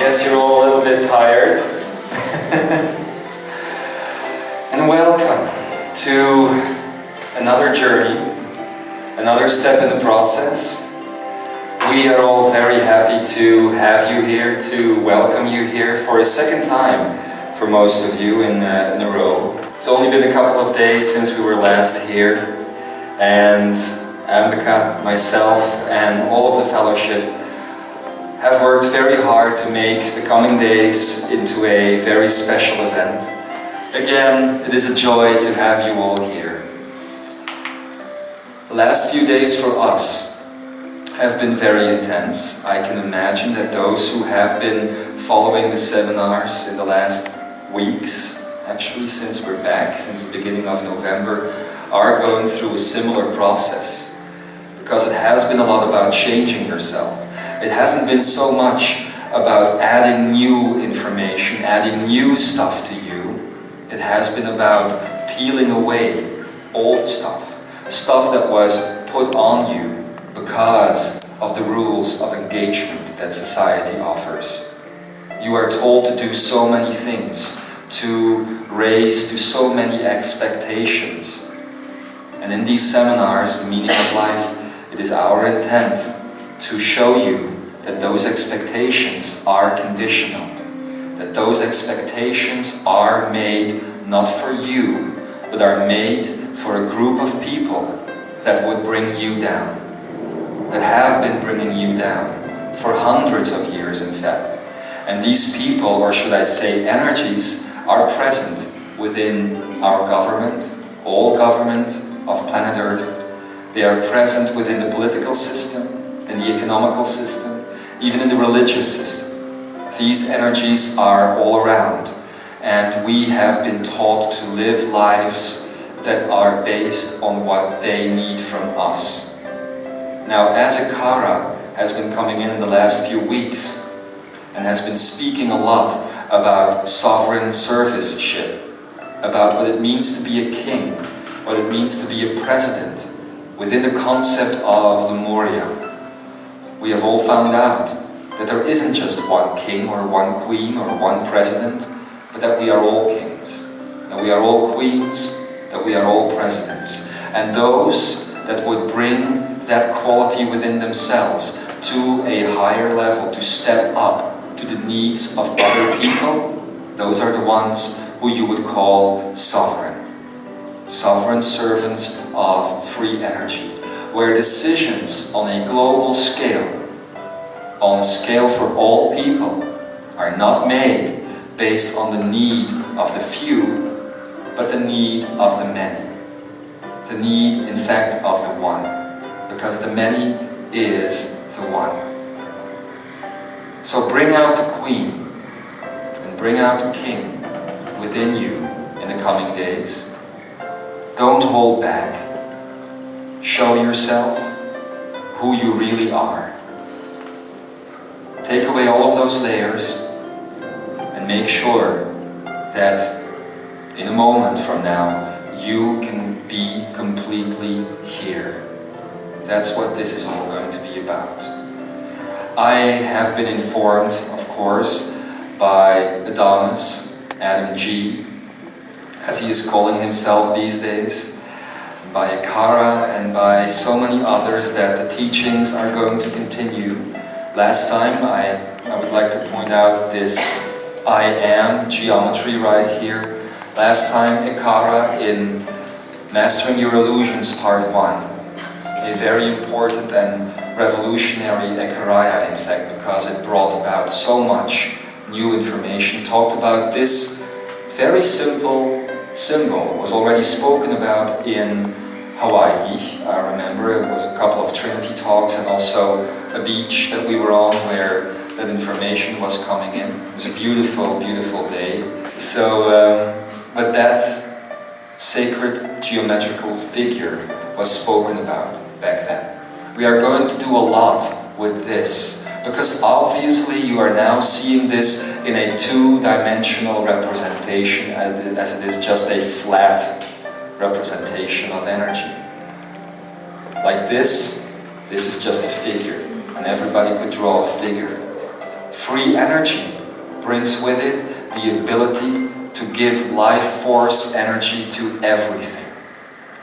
guess you're all a little bit tired. And welcome to another journey, another step in the process. We are all very happy to have you here, to welcome you here for a second time for most of you in a row. It's only been a couple of days since we were last here, and Ambika, myself, and all of the fellowship have worked very hard to make the coming days into a very special event. Again, it is a joy to have you all here. The last few days for us have been very intense. I can imagine that those who have been following the seminars in the last weeks, actually since we're back, since the beginning of November, are going through a similar process. Because it has been a lot about changing yourself. It hasn't been so much about adding new information, adding new stuff to you. It has been about peeling away old stuff. Stuff that was put on you because of the rules of engagement that society offers. You are told to do so many things, to raise to so many expectations. And in these seminars, The Meaning of Life, it is our intent to show you that those expectations are conditional, that those expectations are made not for you, but are made for a group of people that would bring you down, that have been bringing you down for hundreds of years, in fact. And these people, or should I say energies, are present within our government, all government of planet Earth. They are present within the political system, in the economical system, even in the religious system. These energies are all around, and we have been taught to live lives that are based on what they need from us. Now, as Ikara has been coming in the last few weeks and has been speaking a lot about sovereign serviceship, about what it means to be a king, what it means to be a president, within the concept of Lemuria, we have all found out that there isn't just one king or one queen or one president, but that we are all kings, that we are all queens, that we are all presidents. And those that would bring that quality within themselves to a higher level, to step up to the needs of other people, those are the ones who you would call sovereign. Sovereign servants of free energy, where decisions on a global scale, on a scale for all people, are not made based on the need of the few, but the need of the many. The need, in fact, of the one, because the many is the one. So bring out the queen and bring out the king within you in the coming days. Don't hold back. Show yourself who you really are. Take away all of those layers and make sure that in a moment from now you can be completely here. That's what this is all going to be about. I have been informed, of course, by Adamus, Adam G, as he is calling himself these days, by Ikara and by so many others, that the teachings are going to continue. Last time, I would like to point out this I am geometry right here. Last time, Ikara in Mastering Your Illusions Part 1. A very important and revolutionary Ikaraya, in fact, because it brought about so much new information, talked about this very simple symbol. Was already spoken about in Hawaii. I remember it was a couple of Trinity talks and also a beach that we were on where that information was coming in. It was a beautiful, beautiful day. So, but that sacred geometrical figure was spoken about back then. We are going to do a lot with this, because obviously you are now seeing this in a two-dimensional representation, as it is just a flat representation of energy. Like this is just a figure, and everybody could draw a figure. Free energy brings with it the ability to give life force energy to everything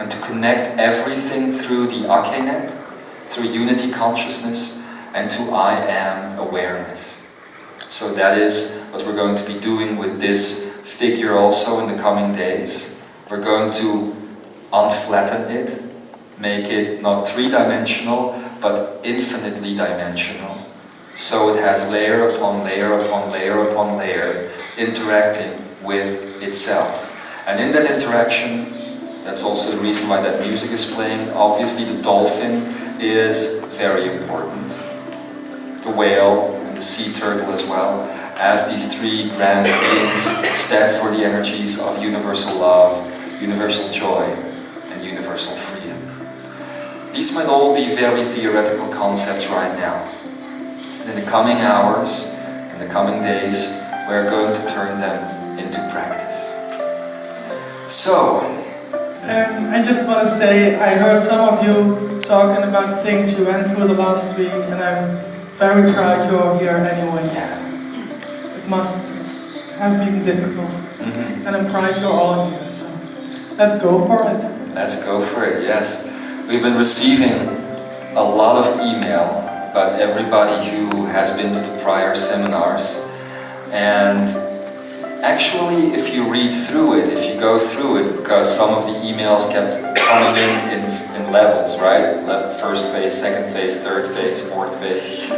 and to connect everything through the Ake-net, through unity consciousness, and to I am awareness. So that is what we're going to be doing with this figure also in the coming days. We're going to unflatten it, make it not three-dimensional, but infinitely dimensional. So it has layer upon layer upon layer upon layer, interacting with itself. And in that interaction, that's also the reason why that music is playing. Obviously the dolphin is very important. The whale and the sea turtle as well, as these three grand beings stand for the energies of universal love, universal joy, and universal freedom. These might all be very theoretical concepts right now. And in the coming hours, in the coming days, we're going to turn them into practice. So, I just want to say, I heard some of you talking about things you went through the last week, and I'm very proud you're here anyway. Yeah. It must have been difficult, and I'm proud you're all here, so let's go for it. Let's go for it, yes. We've been receiving a lot of email about everybody who has been to the prior seminars, and actually, if you read through it, if you go through it, because some of the emails kept coming in levels, right? First phase, second phase, third phase, fourth phase.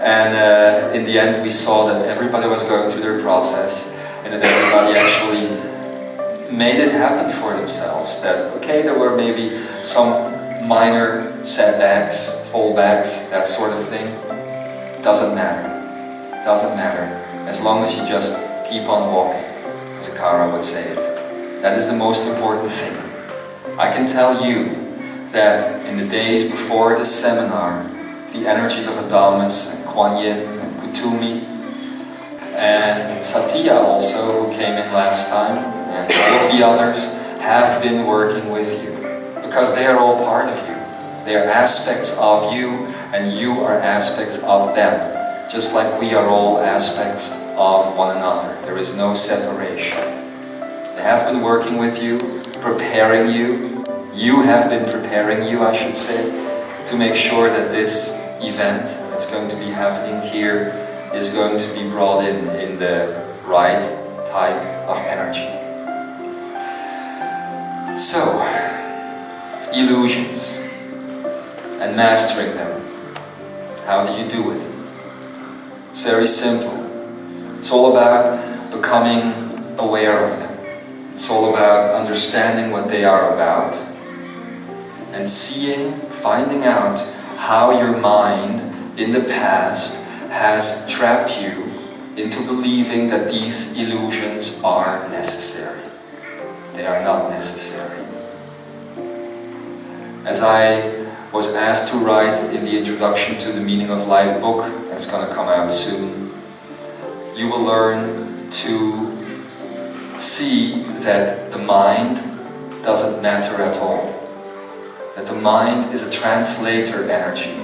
And in the end, we saw that everybody was going through their process, and that everybody actually made it happen for themselves. That, okay, there were maybe some minor setbacks, fallbacks, that sort of thing. Doesn't matter. Doesn't matter. As long as you just keep on walking, as Akara would say it. That is the most important thing. I can tell you that in the days before this seminar, the energies of Adamus and Kuan Yin and Kutumi and Satya also, who came in last time, and all of the others have been working with you, because they are all part of you. They are aspects of you, and you are aspects of them, just like we are all aspects of one another. There is no separation. They have been working with you, preparing you. You have been preparing you, I should say, to make sure that this event that's going to be happening here is going to be brought in the right type of energy. So, illusions and mastering them. How do you do it? It's very simple. It's all about becoming aware of them. It's all about understanding what they are about and seeing, finding out how your mind in the past has trapped you into believing that these illusions are necessary. They are not necessary. As I was asked to write in the introduction to the Meaning of Life book that's going to come out soon, you will learn to see that the mind doesn't matter at all. That the mind is a translator energy,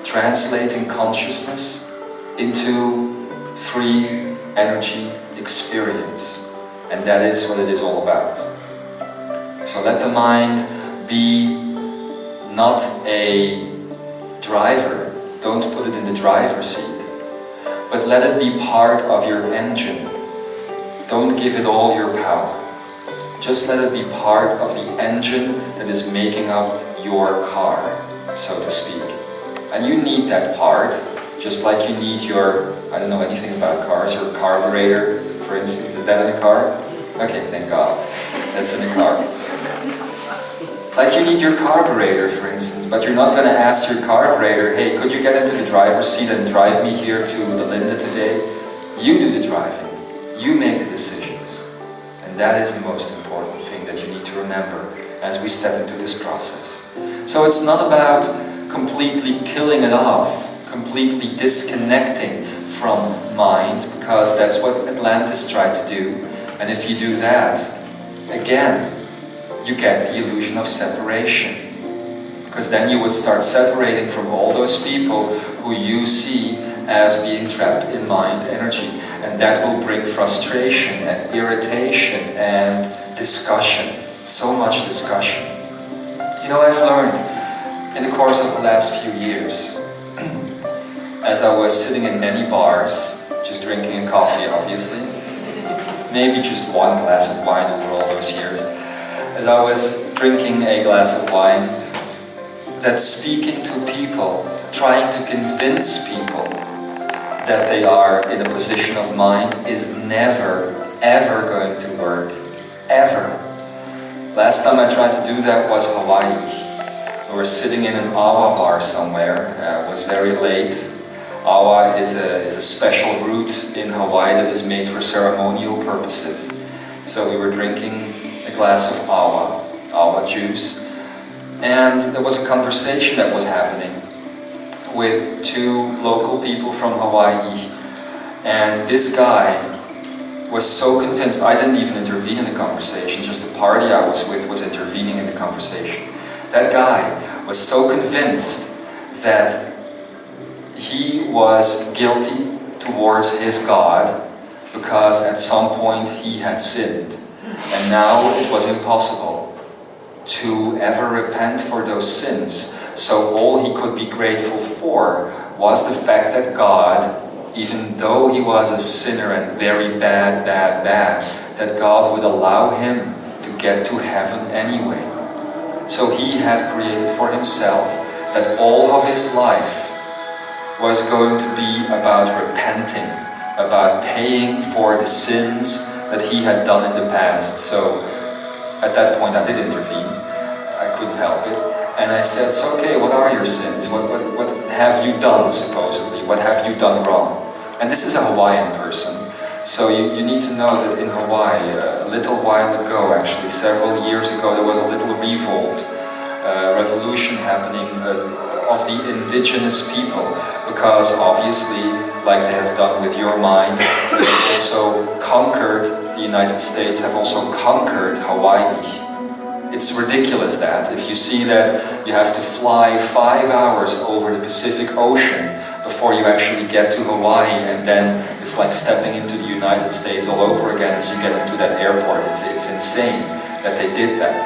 translating consciousness into free energy experience. And that is what it is all about. So let the mind be not a driver, don't put it in the driver's seat, but let it be part of your engine. Don't give it all your power. Just let it be part of the engine that is making up your car, so to speak. And you need that part, just like you need your, I don't know anything about cars, your carburetor, for instance. Is that in a car? Okay, thank God. That's in a car. Like you need your carburetor, for instance, but you're not going to ask your carburetor, hey, could you get into the driver's seat and drive me here to the Linda today? You do the driving. You make the decisions. And that is the most important thing that you need to remember as we step into this process. So it's not about completely killing it off, completely disconnecting from mind, because that's what Atlantis tried to do. And if you do that, again, you get the illusion of separation. Because then you would start separating from all those people who you see as being trapped in mind energy. And that will bring frustration and irritation and discussion, so much discussion. You know, I've learned in the course of the last few years, as I was sitting in many bars, just drinking a coffee obviously, maybe just one glass of wine over all those years, as I was drinking a glass of wine, that speaking to people, trying to convince people that they are in a position of mind is never, ever going to work. Ever. Last time I tried to do that was Hawaii. We were sitting in an awa bar somewhere. It was very late. Awa is a special root in Hawaii that is made for ceremonial purposes. So we were drinking a glass of awa juice. And there was a conversation that was happening with two local people from Hawaii. And this guy was so convinced, I didn't even intervene in the conversation, just the party I was with was intervening in the conversation. That guy was so convinced that he was guilty towards his God because at some point he had sinned. And now it was impossible to ever repent for those sins. So all he could be grateful for was the fact that God, even though he was a sinner and very bad, that God would allow him to get to heaven anyway. So he had created for himself that all of his life was going to be about repenting, about paying for the sins that he had done in the past. So at that point I did intervene. I couldn't help it. And I said, so okay, what are your sins? What have you done, supposedly? What have you done wrong? And this is a Hawaiian person. So you need to know that in Hawaii, a little while ago, actually, several years ago, there was a little revolt, revolution happening of the indigenous people. Because obviously, like they have done with your mind, they have also conquered, the United States have also conquered Hawaii. It's ridiculous that if you see that you have to fly 5 hours over the Pacific Ocean before you actually get to Hawaii, and then it's like stepping into the United States all over again as you get into that airport. It's insane that they did that.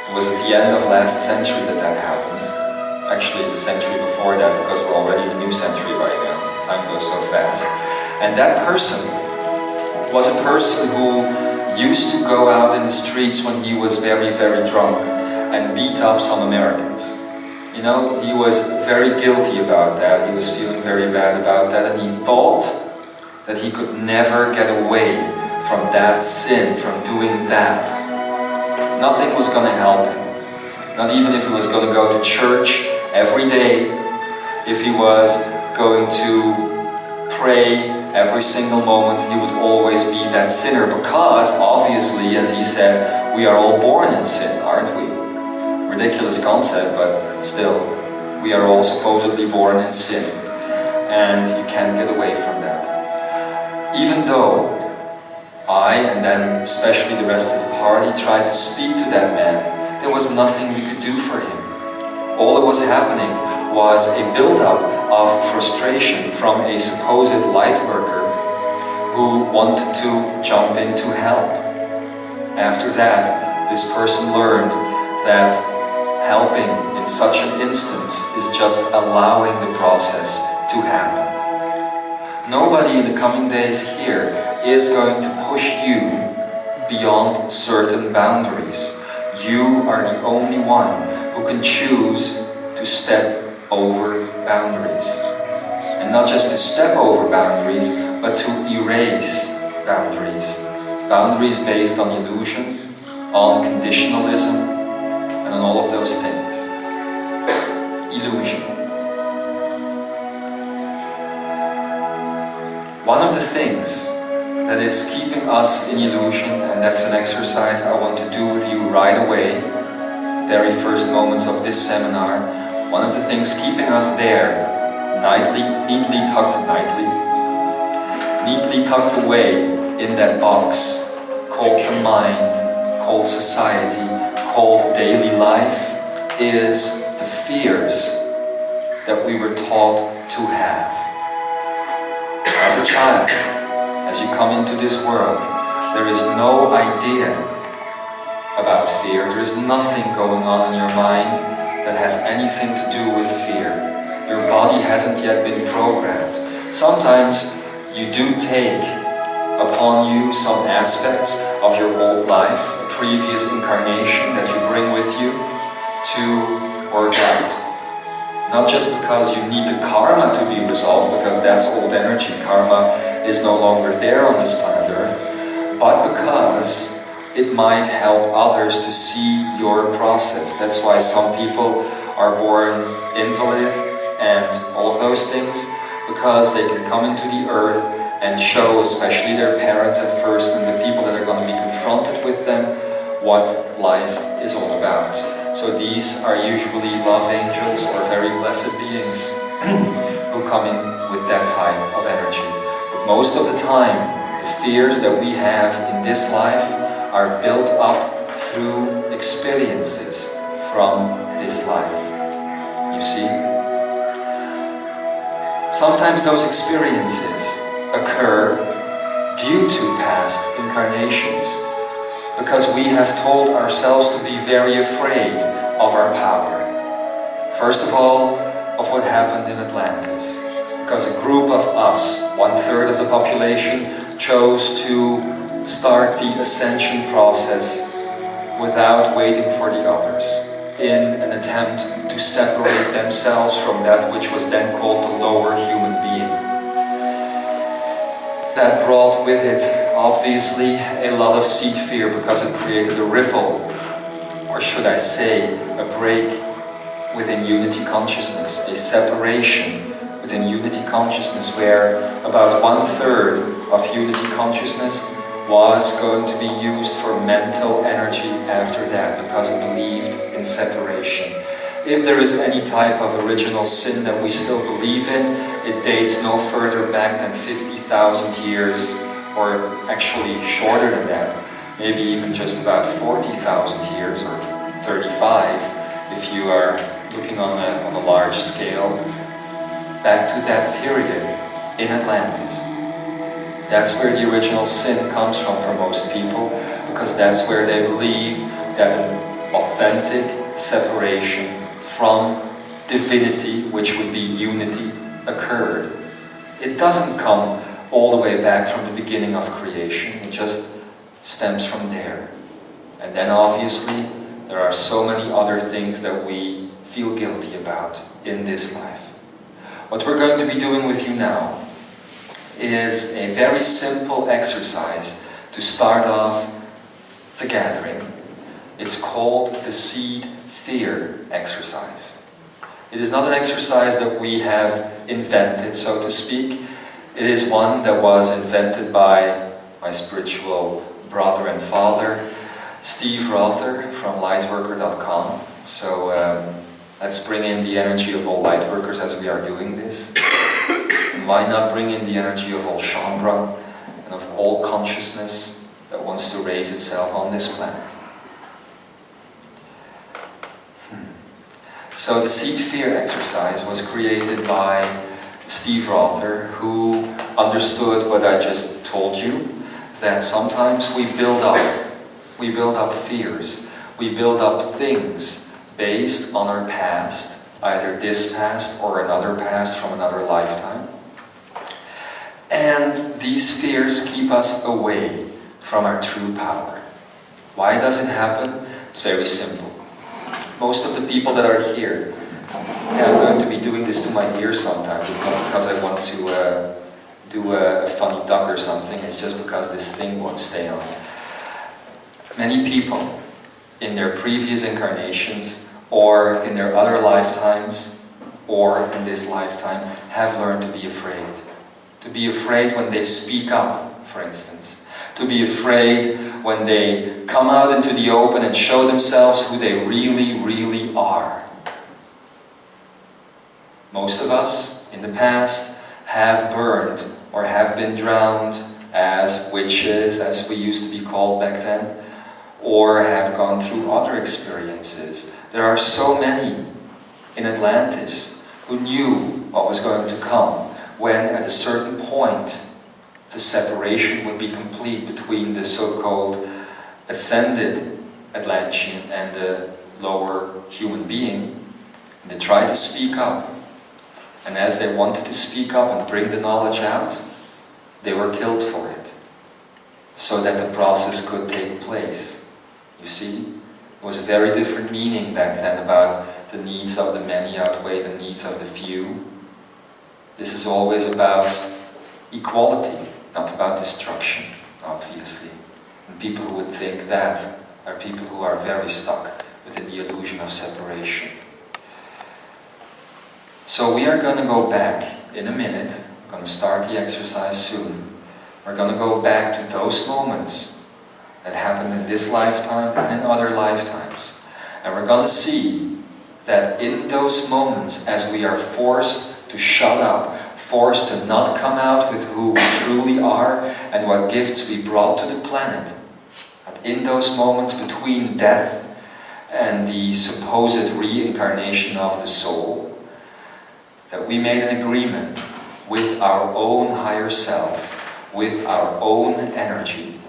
It was at the end of last century that happened. Actually the century before that, because we're already in a new century right now. Time goes so fast. And that person was a person who used to go out in the streets when he was very, very drunk and beat up some Americans. You know, he was very guilty about that. He was feeling very bad about that, and he thought that he could never get away from that sin, from doing that. Nothing was going to help him. Not even if he was going to go to church every day, if he was going to pray every single moment, he would always be that sinner, because obviously, as he said, we are all born in sin, aren't we? Ridiculous concept, but still, we are all supposedly born in sin, and you can't get away from that. Even though I, and then especially the rest of the party, tried to speak to that man, there was nothing we could do for him. All that was happening was a build-up of frustration from a supposed light worker who wanted to jump in to help. After that, this person learned that helping in such an instance is just allowing the process to happen. Nobody in the coming days here is going to push you beyond certain boundaries. You are the only one who can choose to step over boundaries. And not just to step over boundaries, but to erase boundaries. Boundaries based on illusion, on conditionalism, and on all of those things. Illusion. One of the things that is keeping us in illusion, and that's an exercise I want to do with you right away, very first moments of this seminar, one of the things keeping us there, neatly tucked away in that box called the mind, called society, called daily life, is the fears that we were taught to have. As a child, as you come into this world, there is no idea about fear. There is nothing going on in your mind that has anything to do with fear. Your body hasn't yet been programmed. Sometimes you do take upon you some aspects of your old life, a previous incarnation that you bring with you to work out. Not just because you need the karma to be resolved, because that's old energy. Karma is no longer there on this planet Earth, but because it might help others to see your process. That's why some people are born invalid and all of those things, because they can come into the earth and show, especially their parents at first and the people that are going to be confronted with them, what life is all about. So these are usually love angels or very blessed beings who come in with that type of energy. But most of the time, the fears that we have in this life are built up through experiences from this life. You see? Sometimes those experiences occur due to past incarnations, because we have told ourselves to be very afraid of our power. First of all, of what happened in Atlantis, because a group of us, 1/3 of the population, chose to start the ascension process without waiting for the others, in an attempt to separate themselves from that which was then called the lower human being. That brought with it, obviously, a lot of seed fear, because it created a ripple, or should I say, a break within unity consciousness, a separation within unity consciousness, where about 1/3 of unity consciousness was going to be used for mental energy after that, because it believed in separation. If there is any type of original sin that we still believe in, it dates no further back than 50,000 years, or actually shorter than that, maybe even just about 40,000 years, or 35, if you are looking on a large scale, back to that period in Atlantis. That's where the original sin comes from for most people, because that's where they believe that an authentic separation from divinity, which would be unity, occurred. It doesn't come all the way back from the beginning of creation, it just stems from there. And then obviously there are so many other things that we feel guilty about in this life. What we're going to be doing with you now is a very simple exercise to start off the gathering. It's called the seed fear exercise. It is not an exercise that we have invented, so to speak. It is one that was invented by my spiritual brother and father, Steve Rother from lightworker.com. So let's bring in the energy of all lightworkers as we are doing this. And why not bring in the energy of all Shambra and of all consciousness that wants to raise itself on this planet. So the seed fear exercise was created by Steve Rother, who understood what I just told you, that sometimes we build up fears, we build up things based on our past, either this past or another past from another lifetime. And these fears keep us away from our true power. Why does it happen? It's very simple. Most of the people that are here, I'm going to be doing this to my ears sometimes. It's not because I want to do a funny duck or something, it's just because this thing won't stay on. Many people in their previous incarnations, or in their other lifetimes, or in this lifetime, have learned to be afraid. To be afraid when they speak up, for instance. To be afraid when they come out into the open and show themselves who they really, really are. Most of us, in the past, have burned or have been drowned as witches, as we used to be called back then, or have gone through other experiences. There are so many in Atlantis who knew what was going to come. when at a certain point the separation would be complete between the so-called ascended Atlantean and the lower human being. And they tried to speak up. And as they wanted to speak up and bring the knowledge out, they were killed for it, so that the process could take place. You see? It was a very different meaning back then about the needs of the many outweigh the needs of the few. This is always about equality, not about destruction, obviously. And people who would think that are people who are very stuck within the illusion of separation. So we are going to go back in a minute. We're going to start the exercise soon. We're going to go back to those moments that happened in this lifetime and in other lifetimes. And we're going to see that in those moments, as we are forced to shut up, forced to not come out with who we truly are and what gifts we brought to the planet, that in those moments between death and the supposed reincarnation of the soul, that we made an agreement with our own higher self, with our own energy,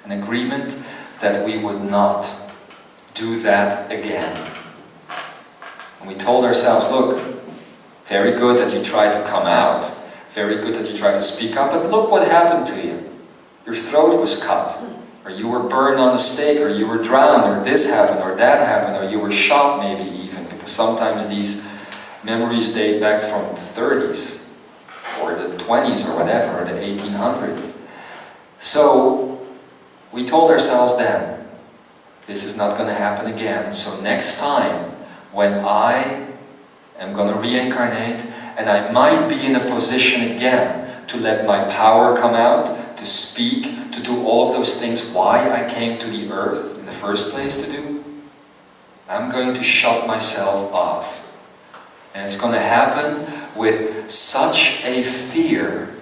an agreement that we would not do that again. And we told ourselves, look, very good that you tried to come out, very good that you tried to speak up, but look what happened to you. Your throat was cut, or you were burned on a stake, or you were drowned, or this happened, or that happened, or you were shot maybe even, because sometimes these memories date back from the 30s, or the 20s, or whatever, or the 1800s. So, we told ourselves then, this is not going to happen again, so next time, when I am going to reincarnate, and I might be in a position again to let my power come out, to speak, to do all of those things why I came to the earth in the first place to do, I'm going to shut myself off. And it's going to happen with such a fear,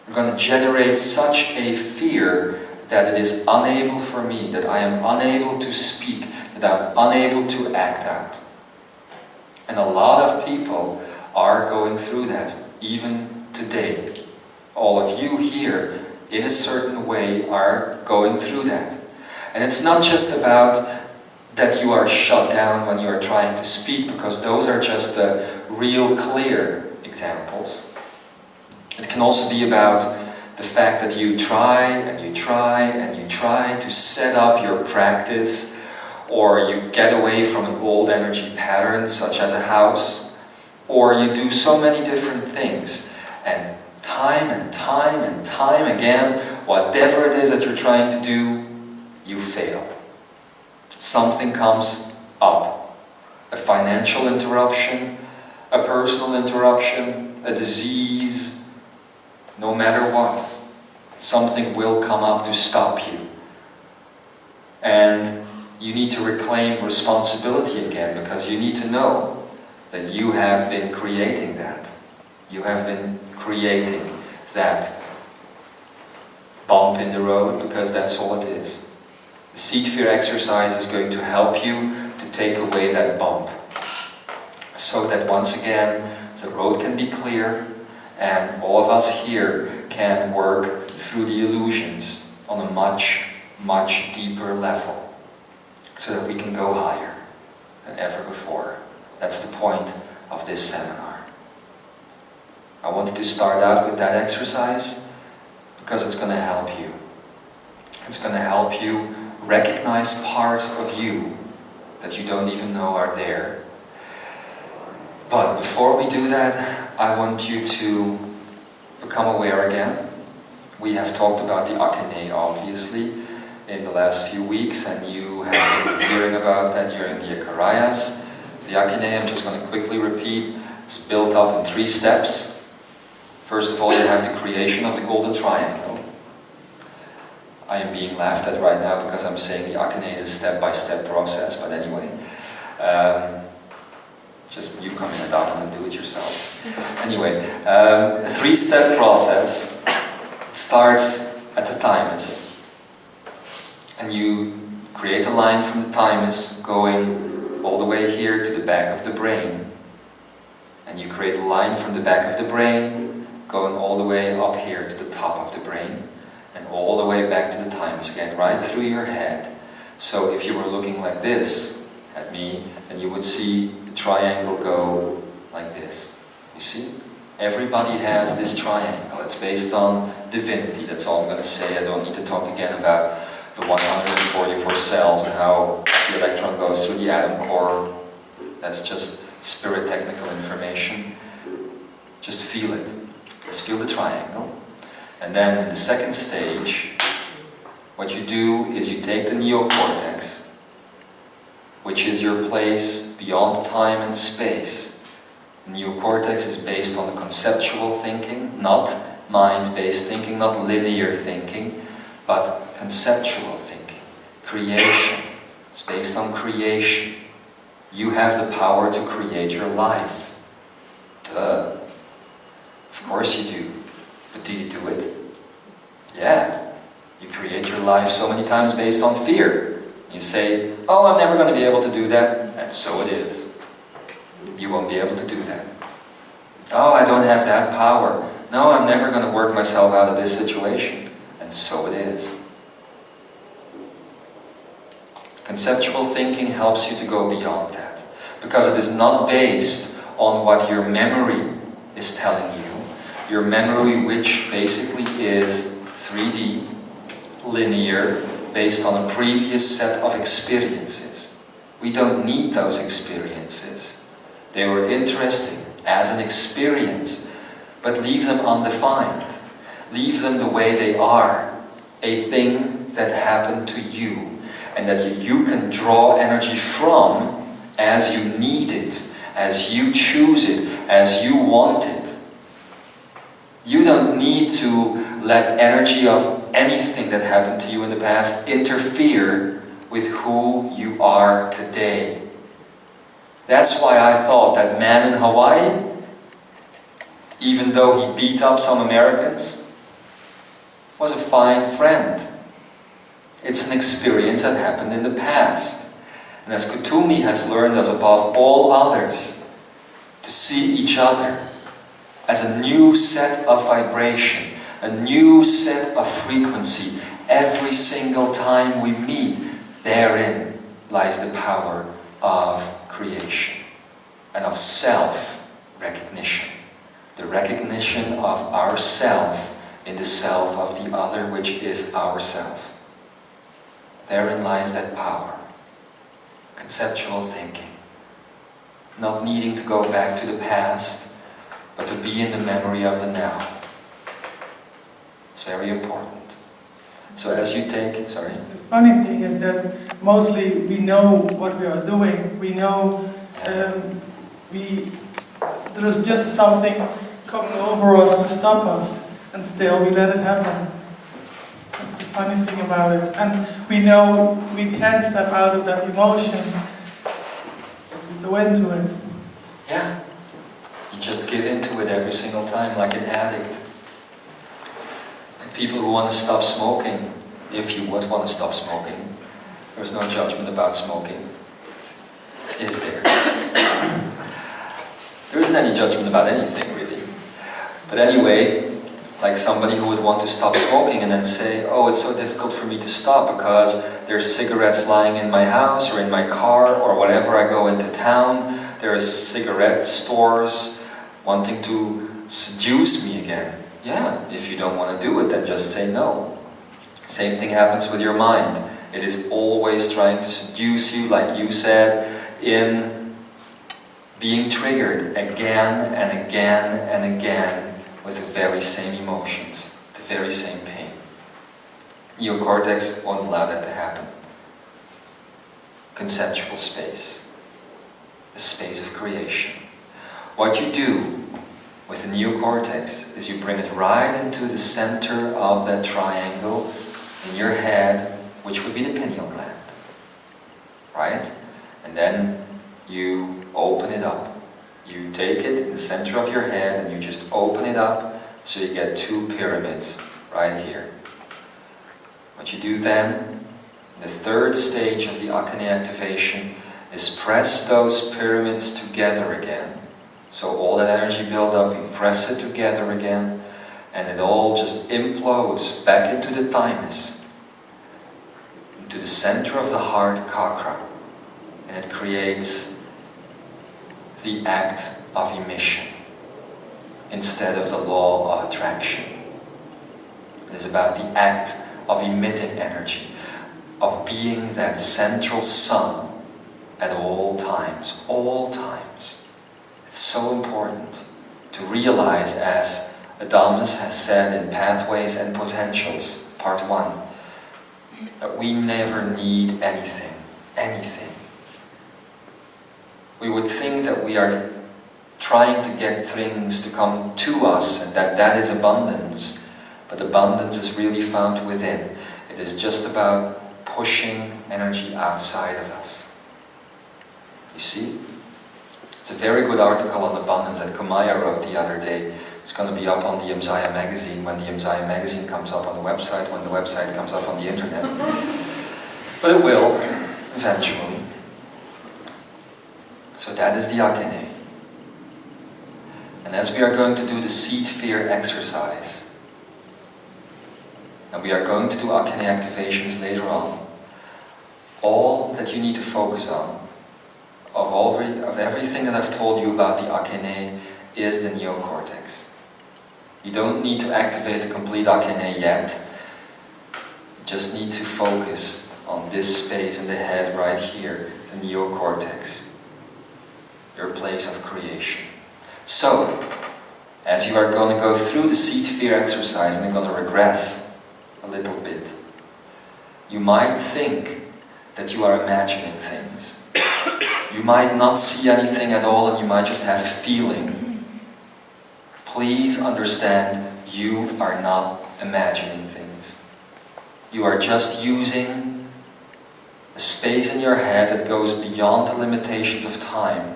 I'm going to generate such a fear that it is unable for me, that I am unable to speak, that I'm unable to act out. And a lot of people are going through that, even today. All of you here, in a certain way, are going through that. And it's not just about that you are shut down when you are trying to speak, because those are just real clear examples. It can also be about the fact that you try and you try and you try to set up your practice, or you get away from an old energy pattern such as a house, or you do so many different things, and time and time and time again, whatever it is that you're trying to do, you fail. Something comes up. A financial interruption, a personal interruption, a disease, no matter what. Something will come up to stop you. And you need to reclaim responsibility again, because you need to know that you have been creating that. You have been creating that bump in the road, because that's all it is. The seed fear exercise is going to help you to take away that bump, so that once again the road can be clear and all of us here can work through the illusions on a much, much deeper level, so that we can go higher than ever before. That's the point of this seminar. I wanted to start out with that exercise because it's going to help you. It's going to help you recognize parts of you that you don't even know are there. But before we do that, I want you to become aware again. We have talked about the Akane, obviously, in the last few weeks, and you have been hearing about that during the Akarayas. The Akane, I'm just going to quickly repeat, is built up in 3 steps. First of all, you have the creation of the golden triangle. I am being laughed at right now because I'm saying the Akane is a step-by-step process, but anyway. Just you come in the darkness and do it yourself. Anyway, a 3-step process. It starts at the thymus. And you create a line from the thymus going all the way here to the back of the brain. And you create a line from the back of the brain going all the way up here to the top of the brain, and all the way back to the thymus again, right through your head. So if you were looking like this at me, then you would see the triangle go like this. You see? Everybody has this triangle. It's based on divinity. That's all I'm going to say. I don't need to talk again about the 144 cells and how the electron goes through the atom core. That's just spirit technical information. Just feel it. Just feel the triangle. And then in the second stage, what you do is you take the neocortex, which is your place beyond time and space. The neocortex is based on the conceptual thinking, not mind-based thinking, not linear thinking, but conceptual thinking, creation. It's based on creation. You have the power to create your life. Duh. Of course you do. But do you do it? Yeah. You create your life so many times based on fear. You say, oh, I'm never going to be able to do that. And so it is. You won't be able to do that. Oh, I don't have that power. No, I'm never going to work myself out of this situation. And so it is. Conceptual thinking helps you to go beyond that. Because it is not based on what your memory is telling you. Your memory, which basically is 3D, linear, based on a previous set of experiences. We don't need those experiences. They were interesting as an experience, but leave them undefined. Leave them the way they are, a thing that happened to you, and that you can draw energy from as you need it, as you choose it, as you want it. You don't need to let energy of anything that happened to you in the past interfere with who you are today. That's why I thought that man in Hawaii, even though he beat up some Americans, was a fine friend. It's an experience that happened in the past. And as Kutumi has learned us above all others, to see each other as a new set of vibration, a new set of frequency. Every single time we meet, therein lies the power of creation and of self-recognition. The recognition of ourself in the self of the other, which is ourself. Therein lies that power. Conceptual thinking. Not needing to go back to the past, but to be in the memory of the now. It's very important. So as you take, sorry? The funny thing is that mostly we know what we are doing. We know there's just something coming over us to stop us, and still we let it happen. That's the funny thing about it. And we know we can't step out of that emotion. We go into it. Yeah. You just give into it every single time, like an addict. And people who want to stop smoking, if you would want to stop smoking, there's no judgment about smoking, is there? There isn't any judgment about anything, really. But anyway, like somebody who would want to stop smoking and then say, oh, it's so difficult for me to stop because there's cigarettes lying in my house or in my car or whatever I go into town. There's cigarette stores wanting to seduce me again. Yeah, if you don't want to do it, then just say no. Same thing happens with your mind. It is always trying to seduce you, like you said, in being triggered again and again and again with the very same emotions, the very same pain. Neocortex won't allow that to happen. Conceptual space, a space of creation. What you do with the neocortex is you bring it right into the center of that triangle in your head, which would be the pineal gland. Right? And then you open it up. You take it in the center of your head and you just open it up so you get two pyramids right here. What you do then, the third stage of the Akane activation, is press those pyramids together again. So all that energy build up, you press it together again, and it all just implodes back into the thymus, into the center of the heart chakra, and it creates the act of emission instead of the law of attraction. It is about the act of emitting energy, of being that central sun at all times, all times. It's so important to realize, as Adamus has said in Pathways and Potentials, Part 1, that we never need anything, anything. We would think that we are trying to get things to come to us and that is abundance, but abundance is really found within. It is just about pushing energy outside of us. You see? It's a very good article on abundance that Kumaya wrote the other day. It's going to be up on the Imzaia magazine when the Imzaia magazine comes up on the website, when the website comes up on the internet. But it will, eventually. So that is the Akene. And as we are going to do the seed fear exercise, and we are going to do Akene activations later on, all that you need to focus on, of everything that I've told you about the Akene, is the neocortex. You don't need to activate the complete Akene yet. You just need to focus on this space in the head right here, the neocortex, your place of creation. So, as you are going to go through the seed fear exercise and you're going to regress a little bit, you might think that you are imagining things. You might not see anything at all and you might just have a feeling. Please understand, you are not imagining things. You are just using a space in your head that goes beyond the limitations of time,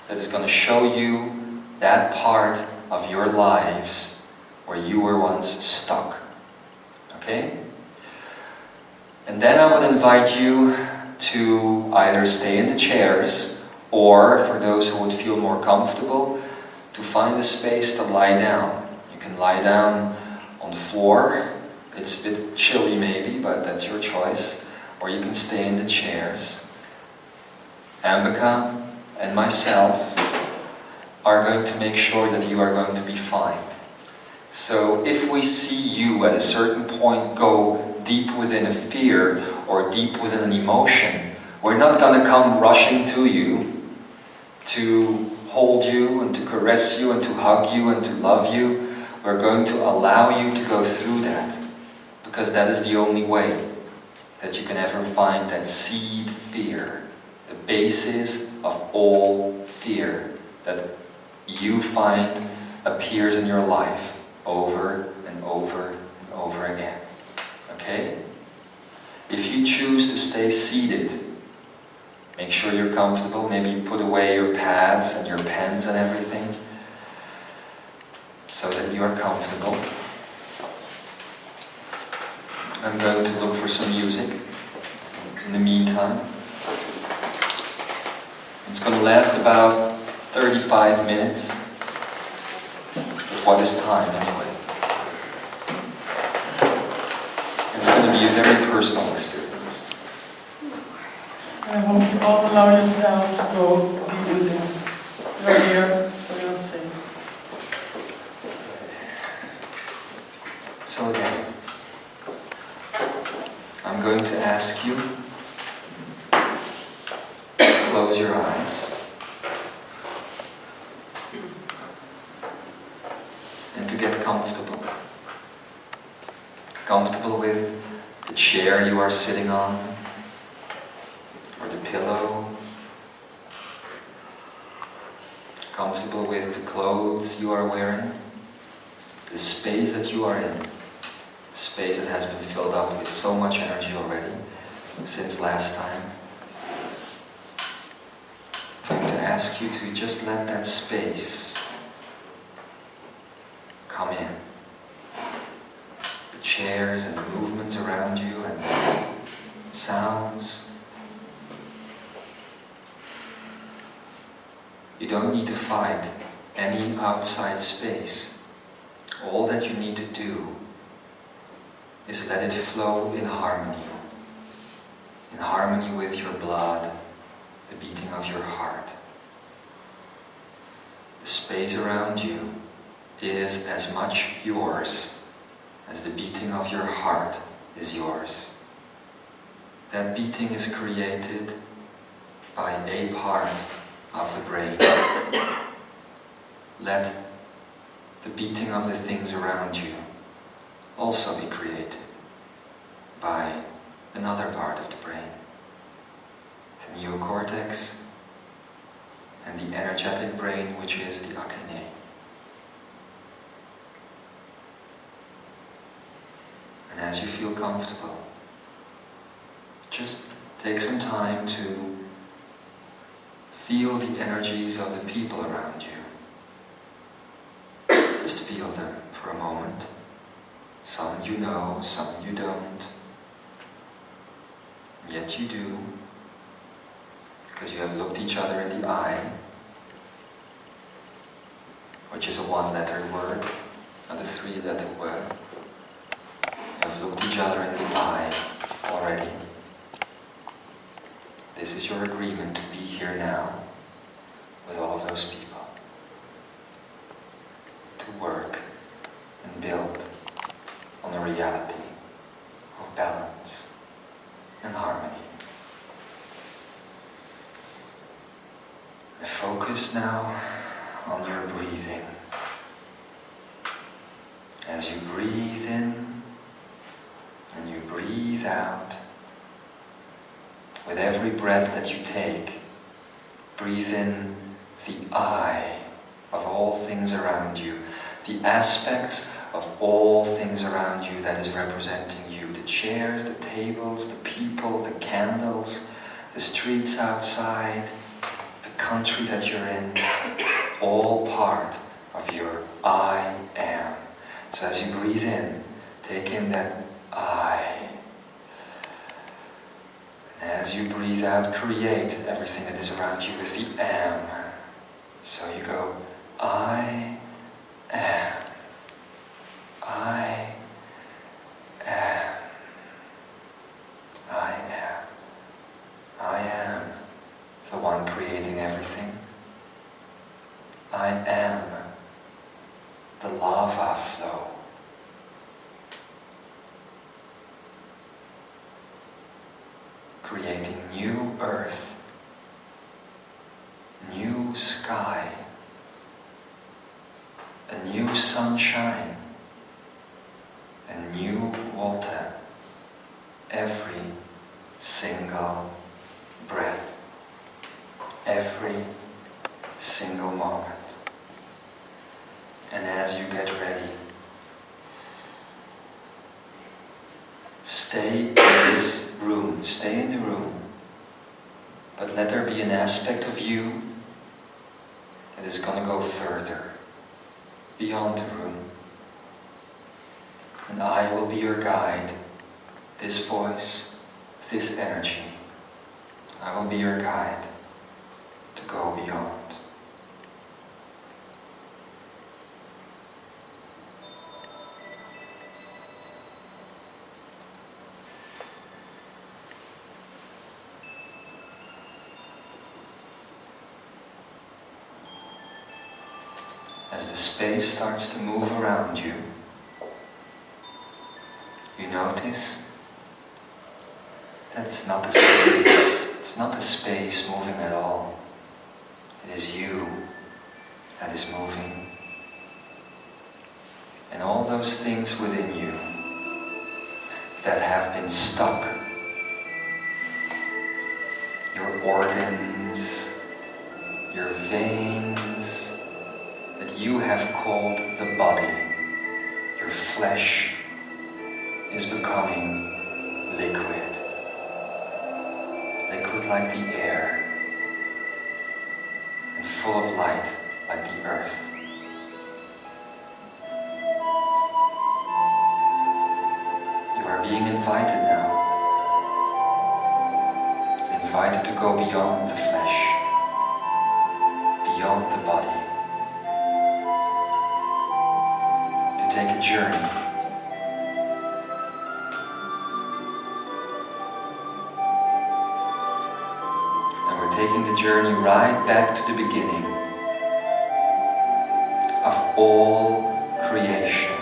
that is going to show you that part of your lives where you were once stuck. Okay? And then I would invite you to either stay in the chairs, or for those who would feel more comfortable, to find a space to lie down. You can lie down on the floor. It's a bit chilly maybe, but that's your choice. Or you can stay in the chairs. Ambika and myself are going to make sure that you are going to be fine. So if we see you at a certain point go deep within a fear or deep within an emotion, we're not going to come rushing to you to hold you and to caress you and to hug you and to love you. We're going to allow you to go through that, because that is the only way that you can ever find that seed fear, the basis of all fear that you find appears in your life over and over and over again. Okay? If you choose to stay seated, make sure you're comfortable. Maybe you put away your pads and your pens and everything so that you are comfortable. I'm going to look for some music in the meantime. It's going to last about 35 minutes. What is time anyway? It's going to be a very personal experience. I hope you all allow yourself to go deep within. You're here, so you're safe. So then, I'm going to ask you to close your eyes and to get comfortable. Comfortable with the chair you are sitting on, or the pillow. Comfortable with the clothes you are wearing, the space that you are in, a space that has been filled up with so much energy already since last time. I'm going to ask you to just let that space come in. The chairs and the movements around you and sounds. You don't need to fight any outside space. all that you need to do is let it flow in harmony with your blood, the beating of your heart. The space around you is as much yours as the beating of your heart is yours. That beating is created by a part of the brain. Let the beating of the things around you also be created by another part of the brain. The neocortex and the energetic brain, which is the akane. And as you feel comfortable, just take some time to feel the energies of the people around you. Just feel them for a moment. Some you know, some you don't. Yet you do, because you have looked each other in the eye, which is a one-letter word, not a three-letter word. You have looked each other in the eye already. This is your agreement to be here now with all of those people, to work and build on a reality of balance and harmony. And focus now on your breathing. As you breathe in and you breathe out, with every breath that you take, breathe in the I of all things around you, the aspects of all things around you that is representing you, the chairs, the tables, the people, the candles, the streets outside, the country that you're in, all part of your I am. So as you breathe in, take in that I. And as you breathe out, create everything that is around you with the am. So you go, I am. I am. I am. I am the one creating everything. I am the lava flow. Creating new earth, new sky, a new sunshine, a new water, every single breath, every single moment. And as you get ready, stay in this room, stay in the room, but let there be an aspect of you that is going to go further, beyond the room. And I will be your guide, this voice, this energy. I will be your guide to go beyond. As the space starts to move around you, you notice that's not the space. It's not the space moving at all. It is you that is moving. And all those things within you that have been stuck, your organs, your veins, that you have called the body, your flesh is becoming liquid. Liquid like the air, and full of light like the earth. You are being invited now. Invited to go beyond the flesh, beyond the body. take a journey. And we're taking the journey right back to the beginning of all creation.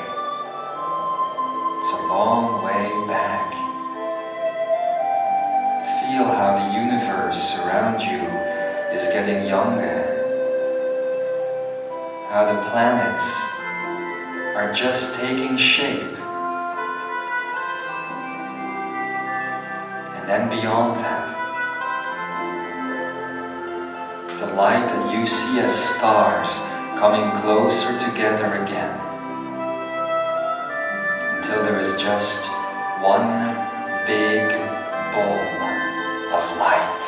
It's a long way back. Feel how the universe around you is getting younger. How the planets are just taking shape. And then beyond that, the light that you see as stars coming closer together again, until there is just one big ball of light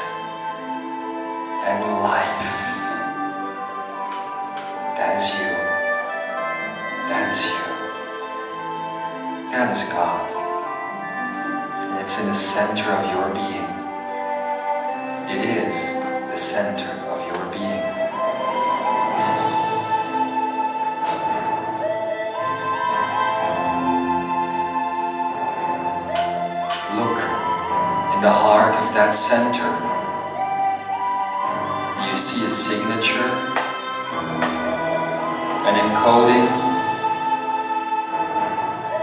and life. That is you. That is you. That is God. And it's in the center of your being. It is the center of your being. Look in the heart of that center. Do you see a signature? An encoding?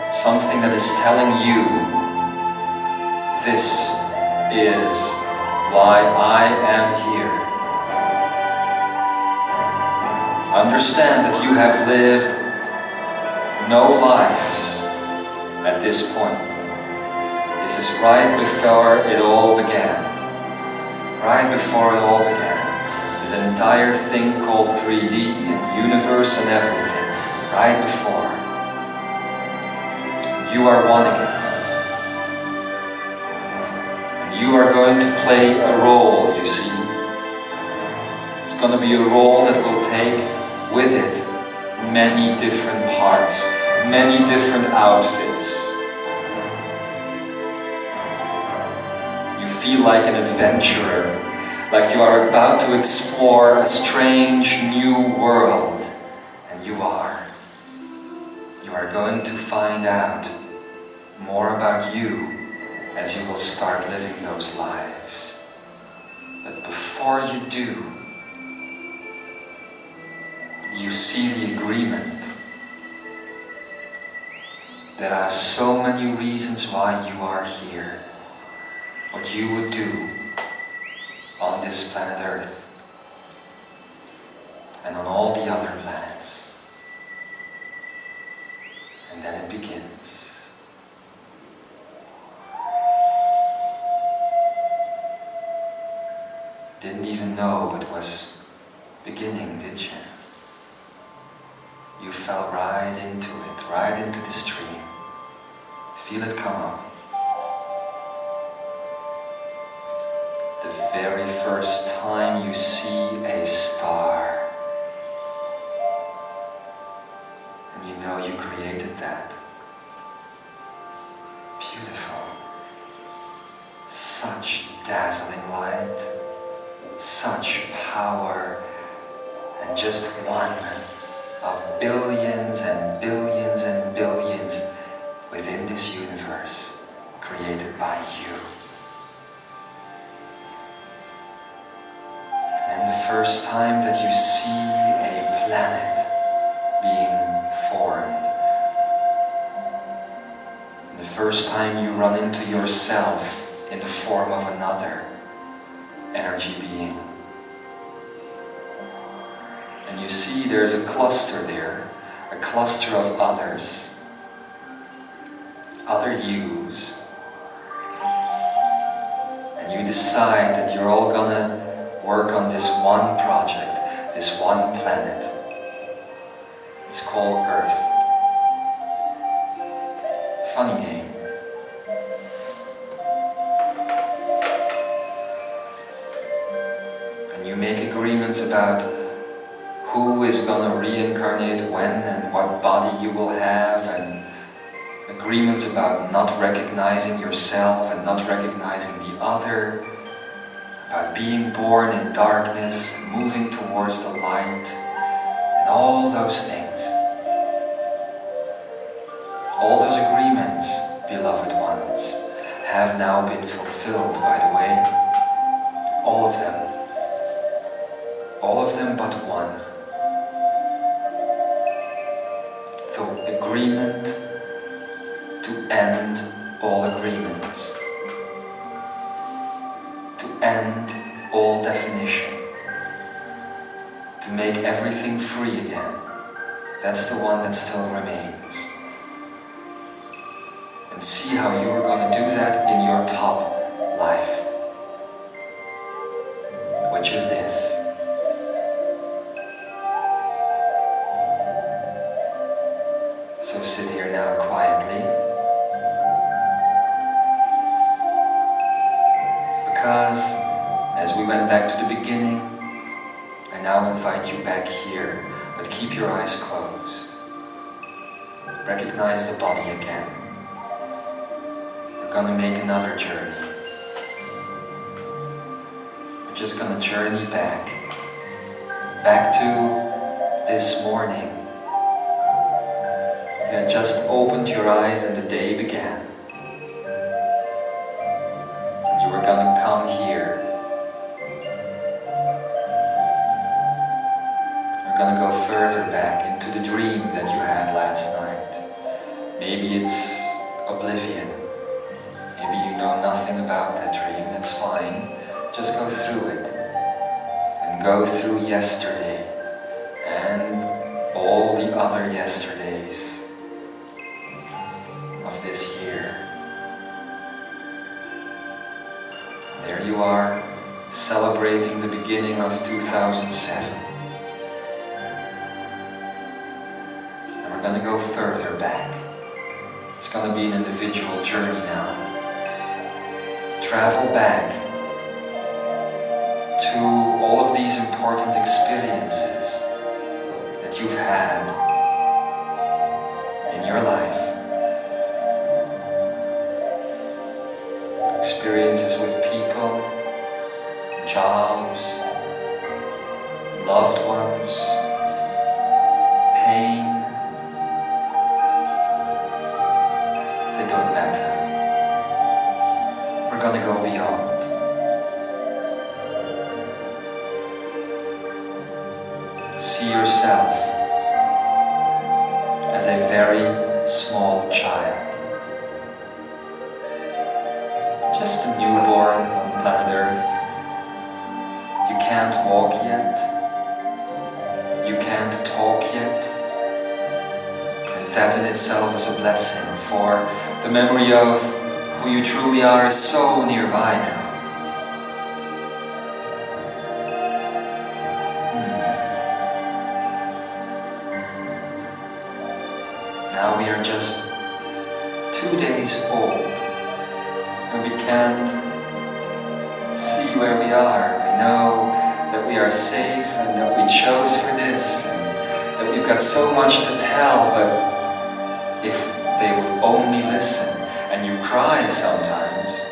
Something that is telling you, this is why I am here. Understand that you have lived no lives at this point. This is right before it all began. Right before it all began. This entire thing called 3D and universe and everything. Right before. You are one again. And you are going to play a role, you see. It's going to be a role that will take with it many different parts, many different outfits. You feel like an adventurer, like you are about to explore a strange new world. And you are. You are going to find out more about you as you will start living those lives. But before you do, you see the agreement. There are so many reasons why you are here. What you would do on this planet Earth and on all the other planets. And then it begins. Didn't even know it was beginning, did you? You fell right into it, right into the stream. Feel it come up. The very first time you see a star, and you know you created that. Beautiful. Such dazzling light, such power, and just one of billions and billions and billions within this universe created by you. And the first time that you see a planet being formed, and the first time you run into yourself in the form of another energy being, and you see there's a cluster there, a cluster of others, other yous, and you decide that you're all gonna work on this one project, this one planet. It's called Earth. Funny name. And you make agreements about who is gonna reincarnate when and what body you will have, and agreements about not recognizing yourself and not recognizing the other, about being born in darkness and moving towards the light, and all those things. have now been fulfilled, by the way. All of them. All of them but one. So agreement to end all agreements. To end all definition. To make everything free again. That's the one that still remains. And see how you are going to do that in your top life. Which is this. So sit here now quietly. Because as we went back to the beginning, I now invite you back here, but keep your eyes closed. Recognize the body again. We're gonna make another journey. We're just gonna journey back to this morning. You had just opened your eyes and the day began. And you were gonna come here. You're gonna go further back into the dream that you had last night. Maybe it's oblivion. Maybe you know nothing about that dream. That's fine. Just go through it. And go through yesterday and all the other yesterdays of this year. There you are, celebrating the beginning of 2007. And we're going to go further back. It's going to be an individual journey now. Travel back to all of these important experiences that you've had in your life. Experiences with people, jobs, loved ones, pain. They don't matter. We're gonna go beyond. See yourself as a very small child. Just a newborn on planet Earth. You can't walk yet. You can't talk yet. And that in itself is a blessing, for the memory of who you truly are is so nearby now. Now we are just 2 days old. And we can't see where we are. We know that we are safe and that we chose for this and that we've got so much to tell, but if they would only listen, and you cry sometimes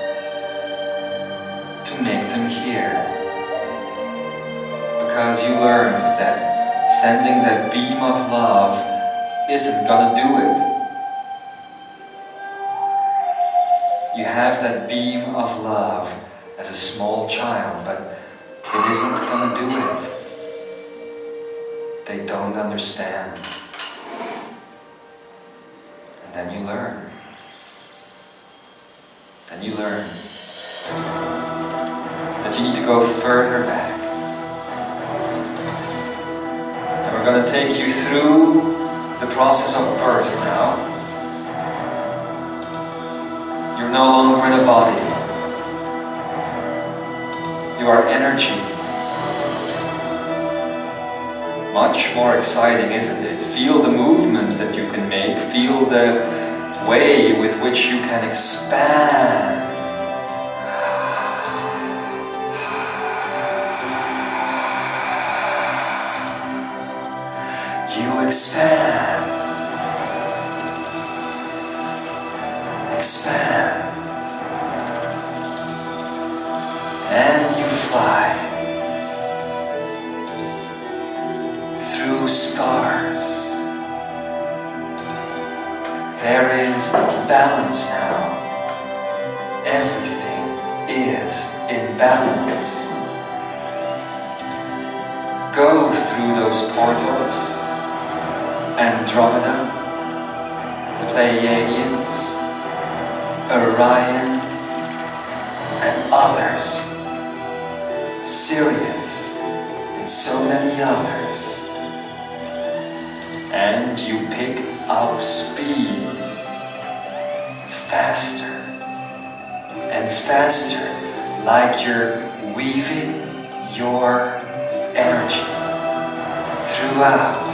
to make them hear, because you learned that sending that beam of love isn't gonna do it. You have that beam of love as a small child, but it isn't gonna do it. They don't understand. And then you learn. Then you learn that you need to go further back. And we're gonna take you through the process of birth now. You're no longer in a body. You are energy. Much more exciting, isn't it? Feel the movements that you can make. Feel the way with which you can expand. You expand. Expand. And you fly through stars. There is balance now. balance. Go through those portals, Andromeda, the Pleiadians, Orion, and others, Sirius, and so many others. And you pick up speed, faster and faster, like you're weaving your energy throughout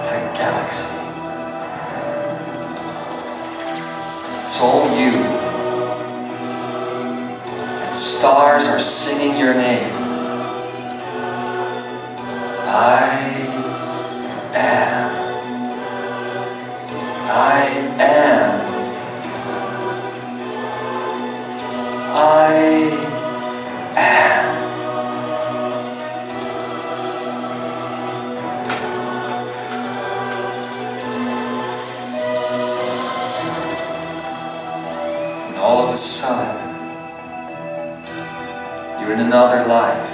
the galaxy. It's all you. And stars are singing your name. I am. I am. I am. And all of a sudden, you're in another life.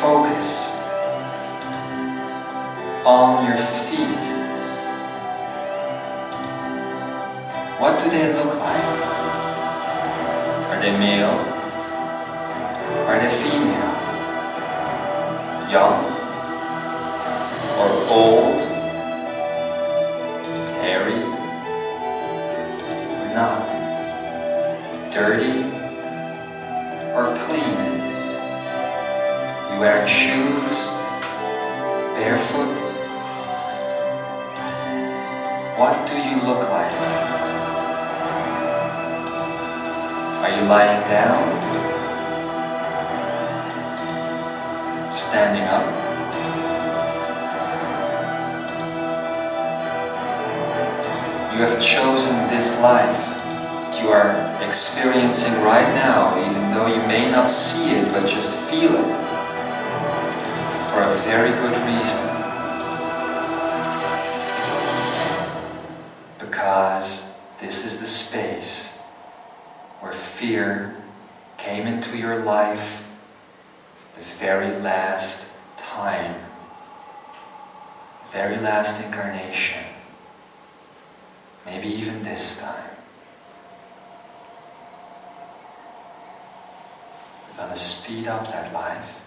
Focus on your feet. What do they look like? Are they male? Are they female? Young or old? Hairy or not? Dirty or clean? You wearing shoes? Barefoot? What do you look like? Are you lying down? Standing up? You have chosen this life that you are experiencing right now, even though you may not see it, but just feel it, for a very good reason. Because this is the space where fear came into your life the very last time, very last incarnation, maybe even this time. We're gonna speed up that life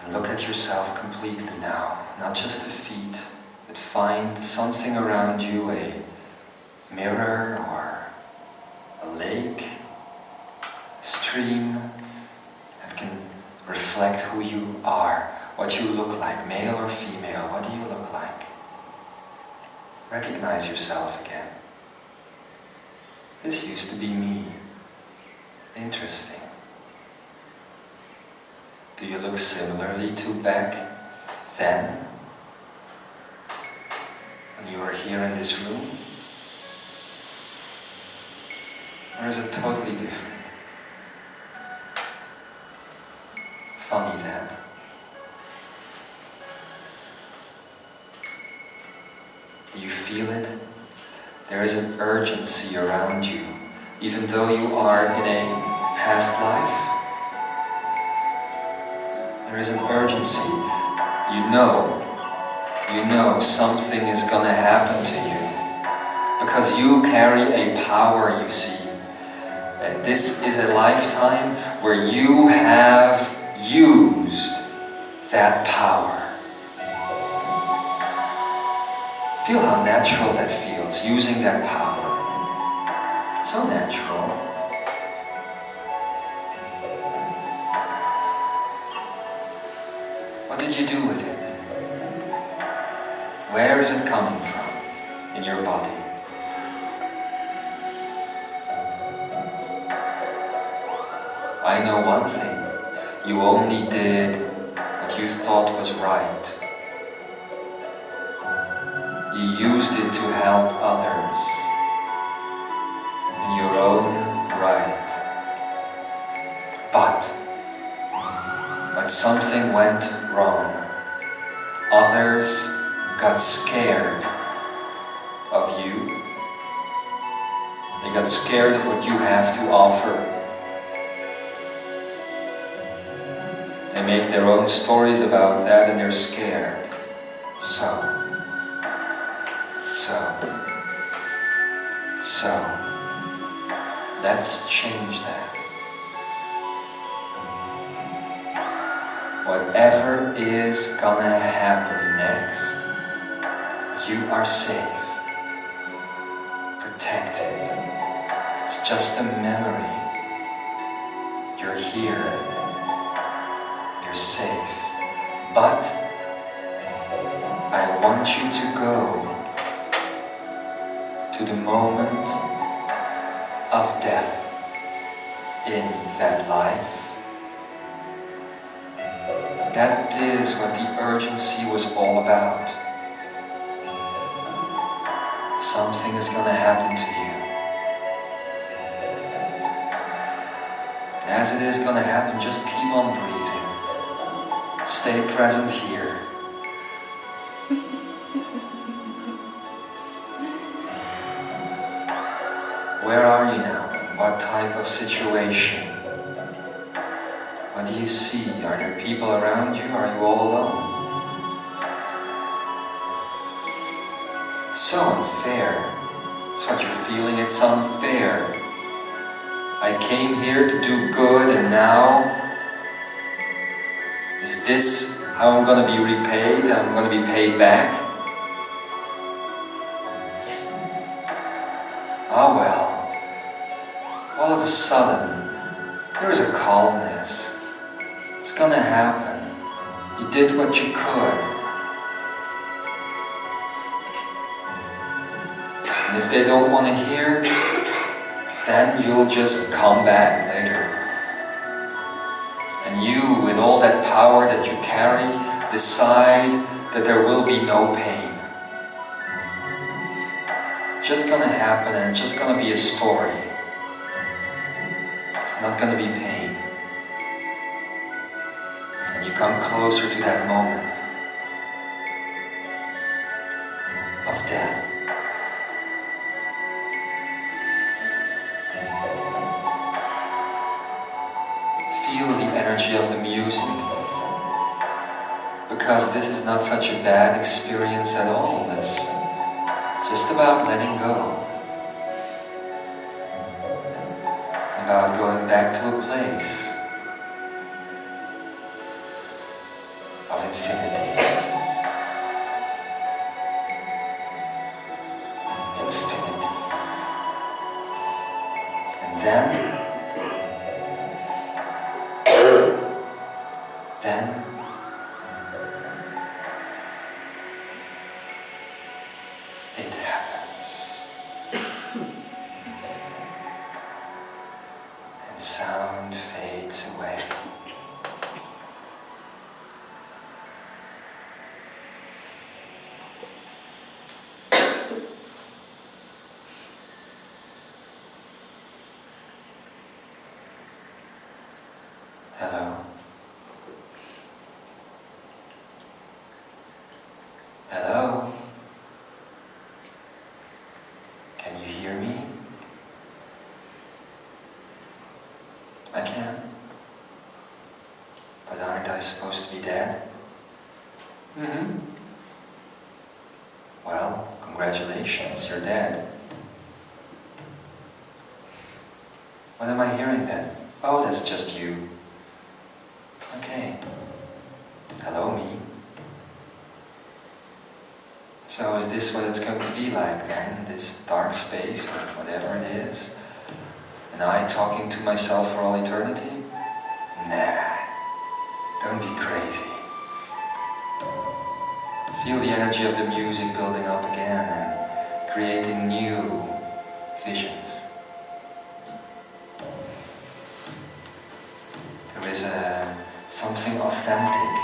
and look at yourself completely now, not just the feet, but find something around you, a mirror or a lake, a stream that can reflect who you are, what you look like, male or female. What do you look like? Recognize yourself again. This used to be me. Interesting. Do you look similarly to back then, when you were here in this room? Or is it totally different? Funny that. Do you feel it? There is an urgency around you, even though you are in a past life. There is an urgency. You know something is gonna happen to you, because you carry a power, you see. And this is a lifetime where you have used that power. Feel how natural that feels, using that power. So natural. What did you do with it? Where is it coming from in your body? I know one thing. You only did what you thought was right. You used it to help others in your own right. But something went wrong. Others got scared of you got scared of what you have to offer. They make their own stories about that and they're scared. So, let's change that. Whatever is gonna happen next, you are safe, protected. It's just a memory. You're here, you're safe. But I want you to go to the moment of death in that life. That is what the urgency was all about. Something is going to happen to you. As it is going to happen, just keep on breathing. Stay present here. Where are you now? What type of situation? What do you see? Are there people around you? Are you all alone? It's so unfair. It's what you're feeling. It's unfair. I came here to do good and now is this how I'm going to be repaid? I'm going to be paid back? Oh well. All of a sudden, there is a calmness. It's gonna happen. You did what you could. And if they don't want to hear, then you'll just come back later. And you, with all that power that you carry, decide that there will be no pain. It's just gonna happen and it's just gonna be a story. It's not gonna be pain. And you come closer to that moment of death. Feel the energy of the music, because this is not such a bad experience at all. It's just about letting go, about going back to a place of infinity. Infinity. And then it happens. And sound fades away. Hello. Hello? Can you hear me? I can. But aren't I supposed to be dead? Mm-hmm. Well, congratulations, you're dead. What am I hearing then? Oh, that's just you. Okay. Hello, me. So is this what it's going to be like then, this dark space, or whatever it is? And I talking to myself for all eternity? Nah, don't be crazy. Feel the energy of the music building up again and creating new visions. There is something authentic,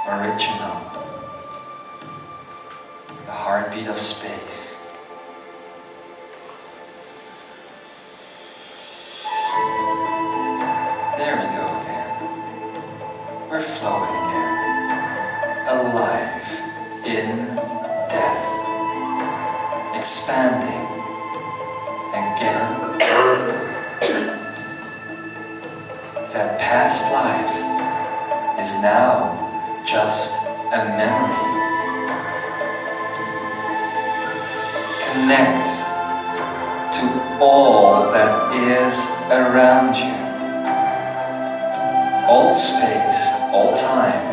original. The heartbeat of space. There we go again. We're flowing again. Alive in death. Expanding past life is now just a memory. Connect to all that is around you. All space, all time.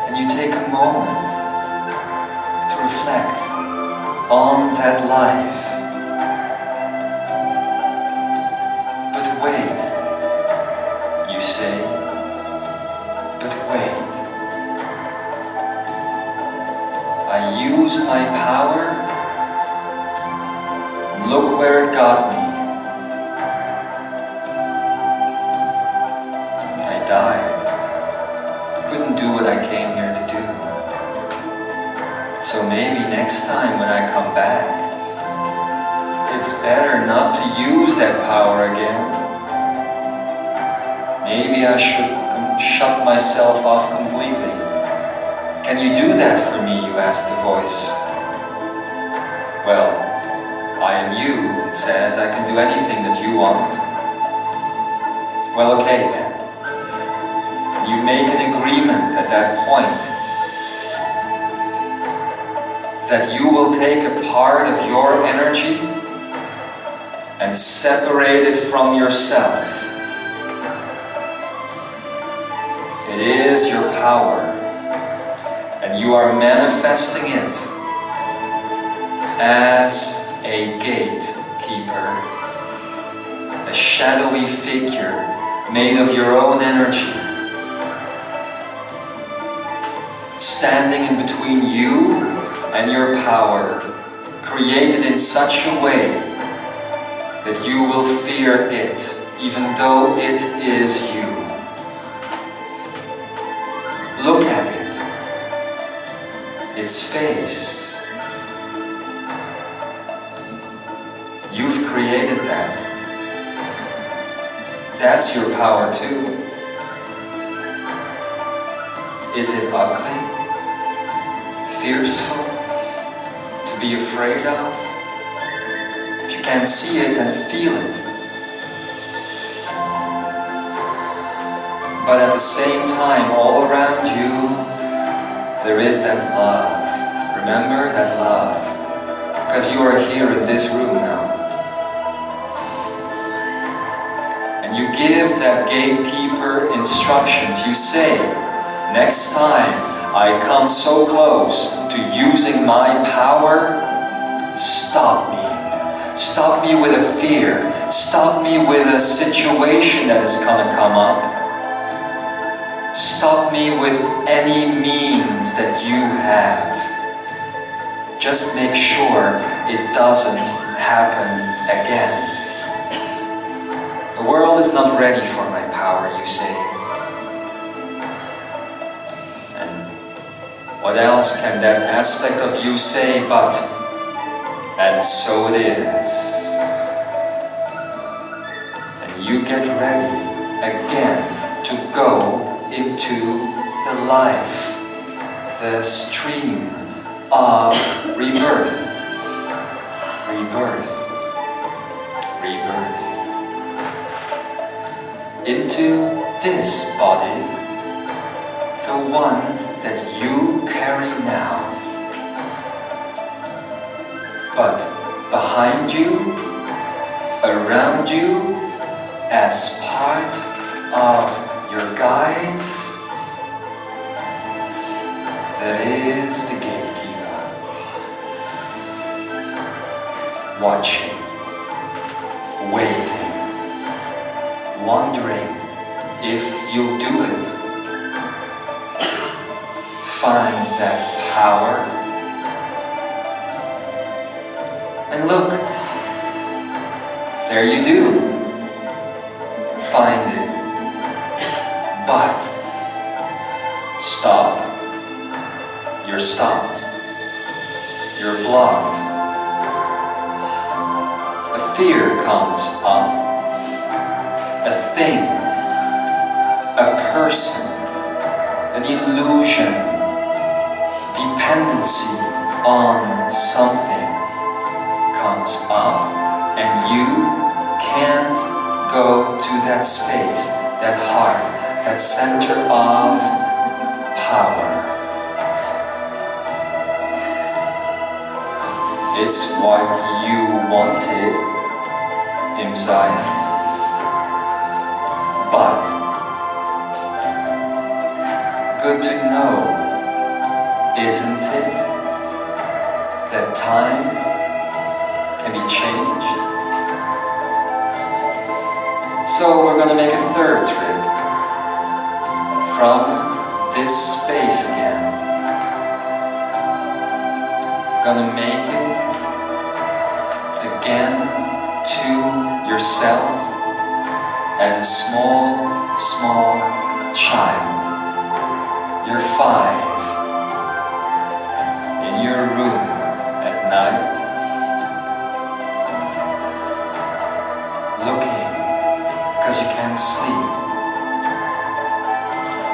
And you take a moment to reflect on that life. But wait, you say, but wait. I used my power. Look where it got me. I died. Couldn't do what I came here to do. So maybe next time when I come back, it's better not to use that power again. Maybe I should shut myself off completely. Can you do that for me? You asked the voice. Well, I am you, it says. I can do anything that you want. Well, okay then. You make an agreement at that point that you will take a part of your energy and separate it from yourself. It is your power, and you are manifesting it as a gatekeeper, a shadowy figure made of your own energy, standing in between you and your power, created in such a way that you will fear it, even though it is you. Look at it, its face. You've created that. That's your power too. Is it ugly? Fearful? To be afraid of? If you can't see it, then feel it. But at the same time, all around you, there is that love. Remember that love. Because you are here in this room now. And you give that gatekeeper instructions. You say, next time I come so close to using my power, stop me. Stop me with a fear. Stop me with a situation that is going to come up. Stop me with any means that you have. Just make sure it doesn't happen again. The world is not ready for my power, you say. And what else can that aspect of you say but, and so it is. And you get ready again to go into the life, the stream of rebirth. Rebirth. Rebirth. Into this body, the one that you carry now. But behind you, around you, as part of your guides, there is the gatekeeper, watching, waiting, wondering if you'll do it. Find that power, and look, there you do. Find it. But stop. You're stopped. You're blocked. A fear comes up. A thing. A person. An illusion. Dependency on something that space, that heart, that center of power. It's what you wanted, Imzaia. But good to know, isn't it, that time can be changed? So we're going to make a third trip from this space again. Gonna make it again to yourself as a small child. You're 5 in your room at night, looking because you can't sleep,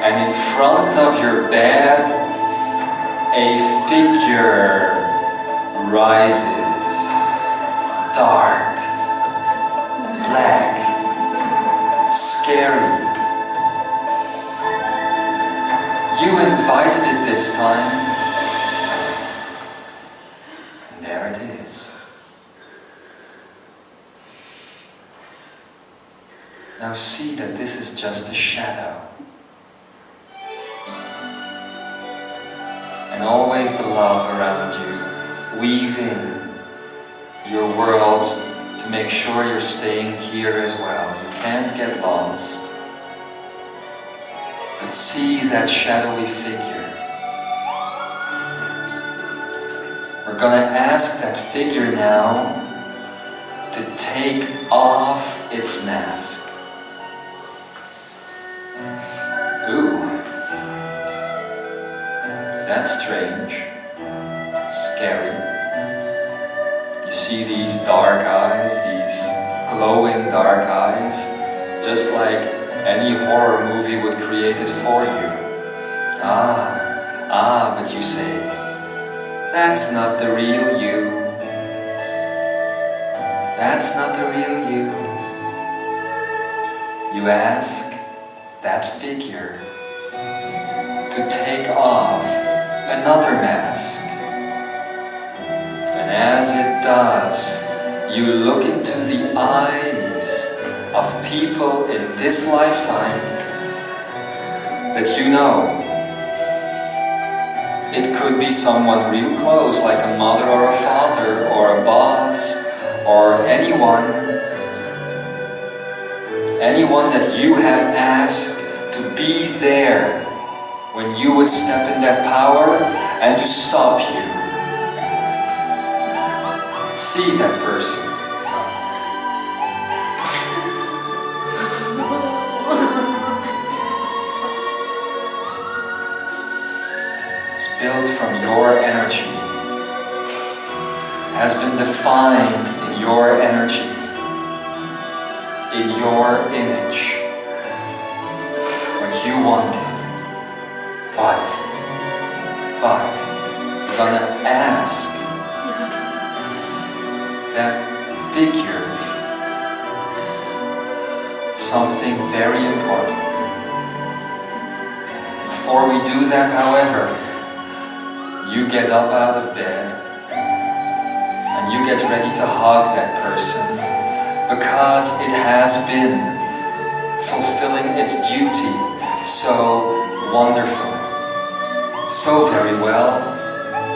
and in front of your bed a figure rises, dark, black, scary. You invited it this time, and there it is. Now see that this is just a shadow. And always the love around you, weaving your world to make sure you're staying here as well. You can't get lost. But see that shadowy figure. We're gonna ask that figure now to take off its mask. Ooh. That's strange, scary. You see these dark eyes, these glowing dark eyes, just like any horror movie would create it for you. But you say, that's not the real you. That's not the real you. You ask that figure to take off another mask. And as it does, you look into the eyes of people in this lifetime that you know. It could be someone real close, like a mother or a father or a boss or anyone that you have asked to be there when you would step in that power and to stop you. See that person. It's built from your energy, has been defined in your energy, in your image, what you wanted. But, I'm gonna ask that figure something very important. Before we do that, however, you get up out of bed and you get ready to hug that person because it has been fulfilling its duty so wonderfully. So very well,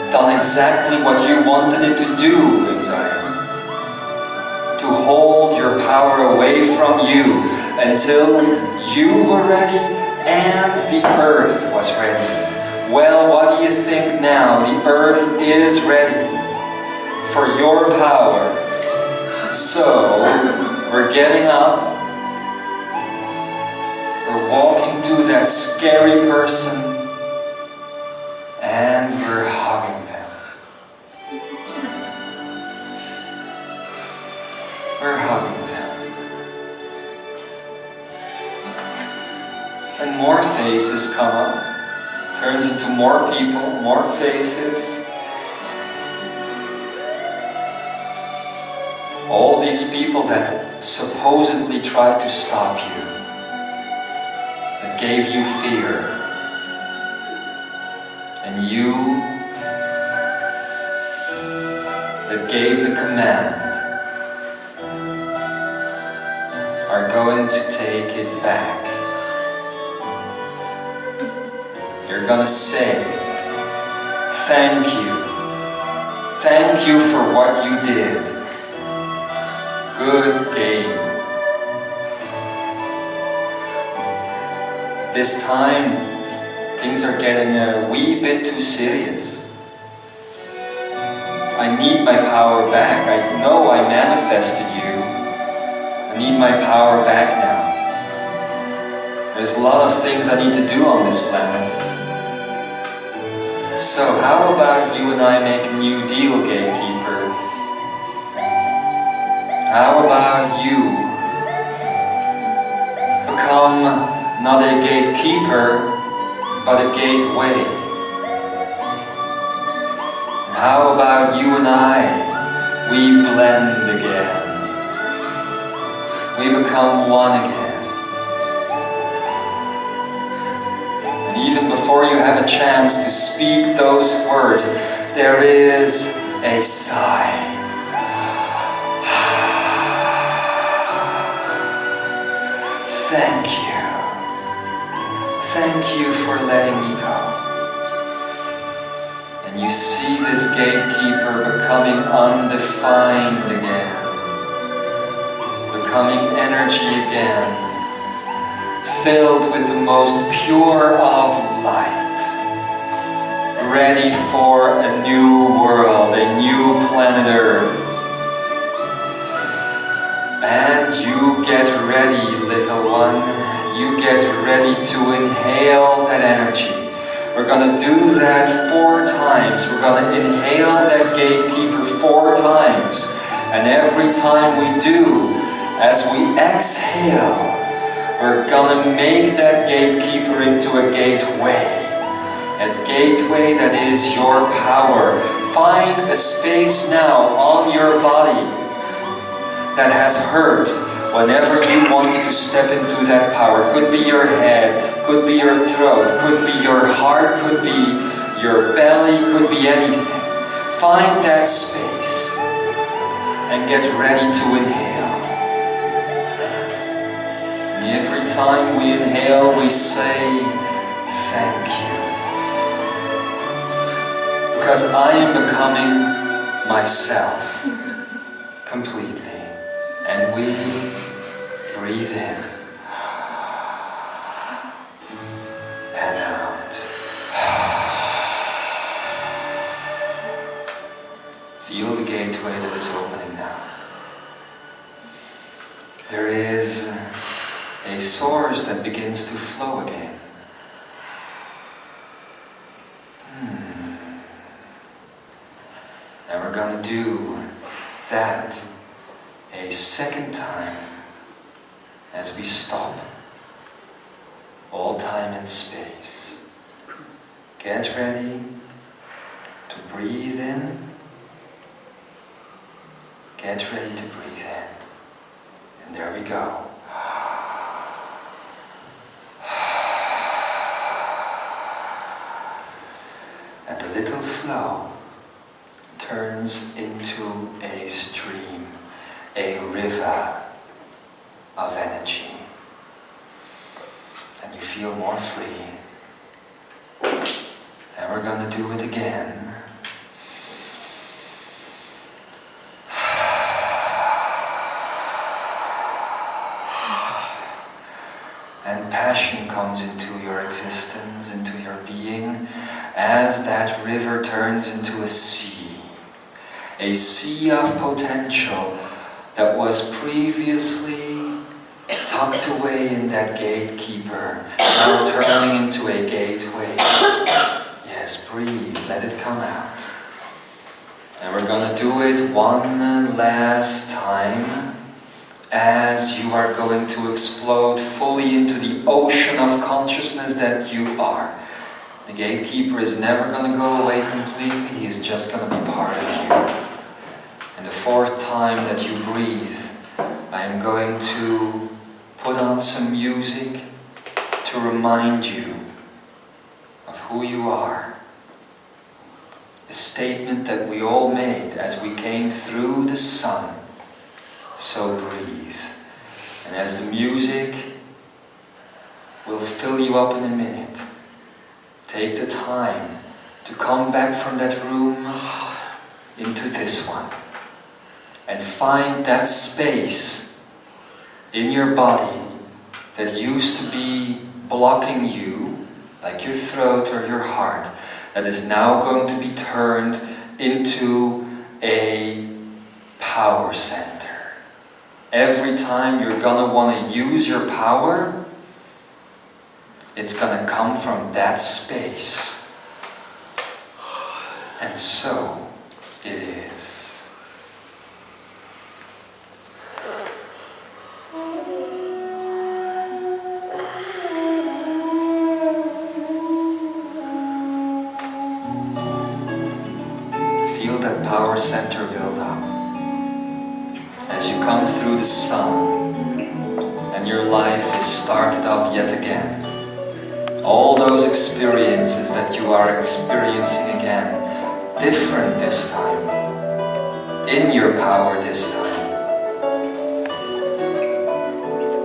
done exactly what you wanted it to do, Imzaia. To hold your power away from you until you were ready and the earth was ready. Well, what do you think now? The earth is ready for your power. So, we're getting up, we're walking to that scary person, and we're hugging them. We're hugging them. And more faces come up, turns into more people, more faces. All these people that support supposedly tried to stop you, that gave you fear, and you that gave the command, are going to take it back. You're gonna say, thank you. Thank you for what you did. Good game. This time, things are getting a wee bit too serious. I need my power back. I know I manifested you. I need my power back now. There's a lot of things I need to do on this planet. So how about you and I make a new deal, gatekeeper? How about you become not a gatekeeper, but a gateway? And how about you and I, we blend again. We become one again. And even before you have a chance to speak those words, there is a sigh. Thank you. Thank you for letting me go. And you see this gatekeeper becoming undefined again, becoming energy again, filled with the most pure of light, ready for a new world, a new planet Earth. And you get ready, little one. You get ready to inhale that energy. We're going to do that 4 times. We're going to inhale that gatekeeper 4 times. And every time we do, as we exhale, we're going to make that gatekeeper into a gateway. A gateway that is your power. Find a space now on your body that has hurt whenever you wanted to step into that power. It could be your head, could be your throat, could be your heart, could be your belly, could be anything. Find that space and get ready to inhale. And every time we inhale, we say, thank you. Because I am becoming myself completely. And we breathe in and out. Feel the gateway that is opening now. There is a source that begins to flow again. And we're going to do that a second time as we stop all time and space. Get ready to breathe in. Get ready to breathe in. And there we go. And the little flow turns into a stream, a river of energy. And you feel more free. And we're going to do it again. And passion comes into your existence, into your being, as that river turns into a sea of potential that was previously tucked away in that gatekeeper, now turning into a gateway. Yes, breathe, let it come out. And we're going to do it one last time, as you are going to explode fully into the ocean of consciousness that you are. The gatekeeper is never going to go away completely, he is just going to be part of you. And the 4th time that you breathe, I am going to put on some music to remind you of who you are. A statement that we all made as we came through the sun. So breathe. And as the music will fill you up in a minute, take the time to come back from that room into this one. And find that space in your body that used to be blocking you, like your throat or your heart, that is now going to be turned into a power center. Every time you're gonna want to use your power, it's gonna come from that space. And so it is. Feel that power center build up as you come through the sun and your life is started up yet again. All those experiences that you are experiencing again, different this time, in your power this time.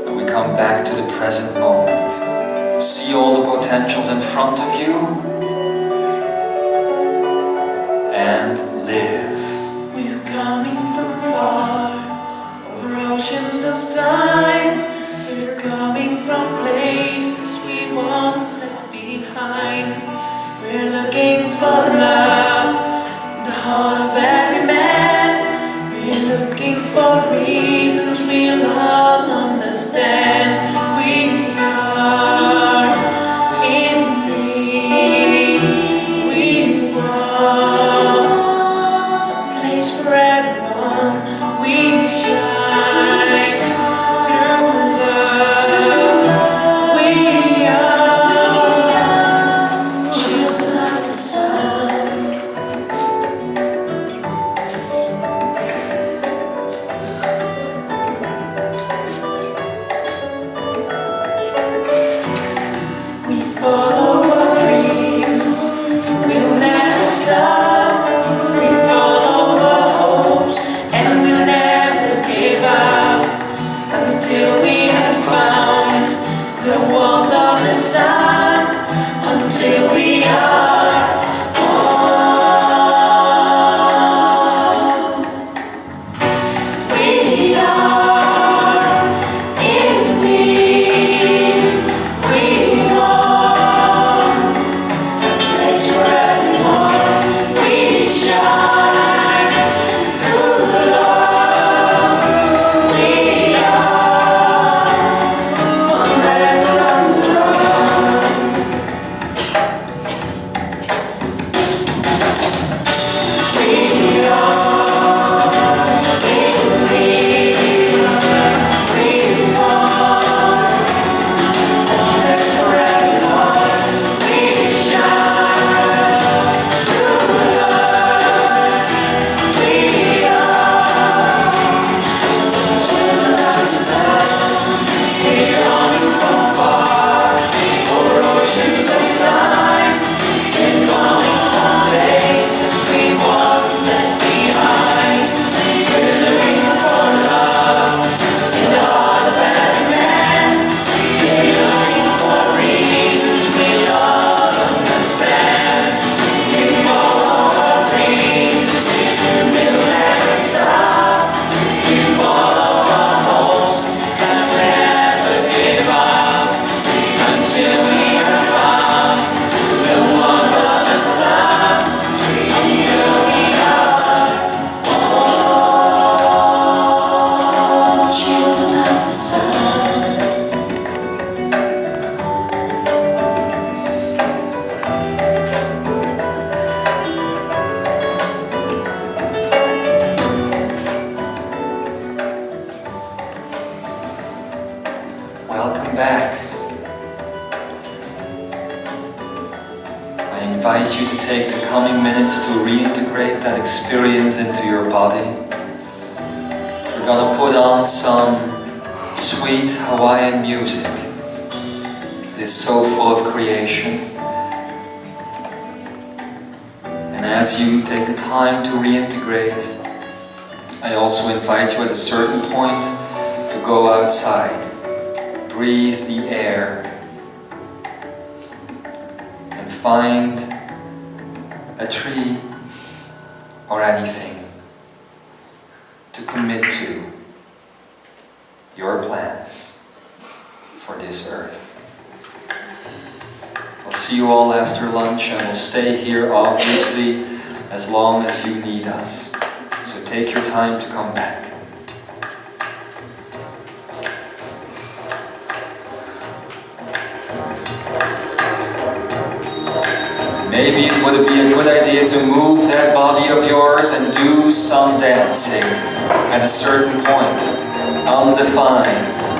And we come back to the present moment. See all the potentials in front of you and live. We're coming from far, over oceans of time. We're coming from places we once left behind. We're looking for love in the heart of every man. We're looking for reasons we'll all understand. We are in need. We want a place for everyone. We shine through love. We are children of the sun. We follow our dreams, we'll never stop. We follow our hopes, and we'll never give up until we have found the warmth of the sun. Until we are one. We are in need. We want a place for everyone. We shine through love. We are forever on the run. We are in need. We want a place for everyone. We shine through love. We are children of the sun. We're coming from far, over oceans of time. We're coming from places we once left behind. We're looking for love in the heart of every man. We're looking for reasons we'll all understand. We follow our dreams, we'll never stop. We follow our hopes and never give up until we have found the warmth of the sun. Until we are all children of the sun. Welcome back. I invite you to take the coming minutes to reintegrate that experience into your body. We're gonna put put on some sweet Hawaiian music. It is so full of creation. And as you take the time to reintegrate, I also invite you at a certain point to go outside, breathe the air, and find a tree or anything to commit to your plans for this earth. I'll see you all after lunch, and we'll stay here obviously as long as you need us. So take your time to come back. Maybe it would be a good idea to move that body of yours and do some dancing at a certain point, undefined.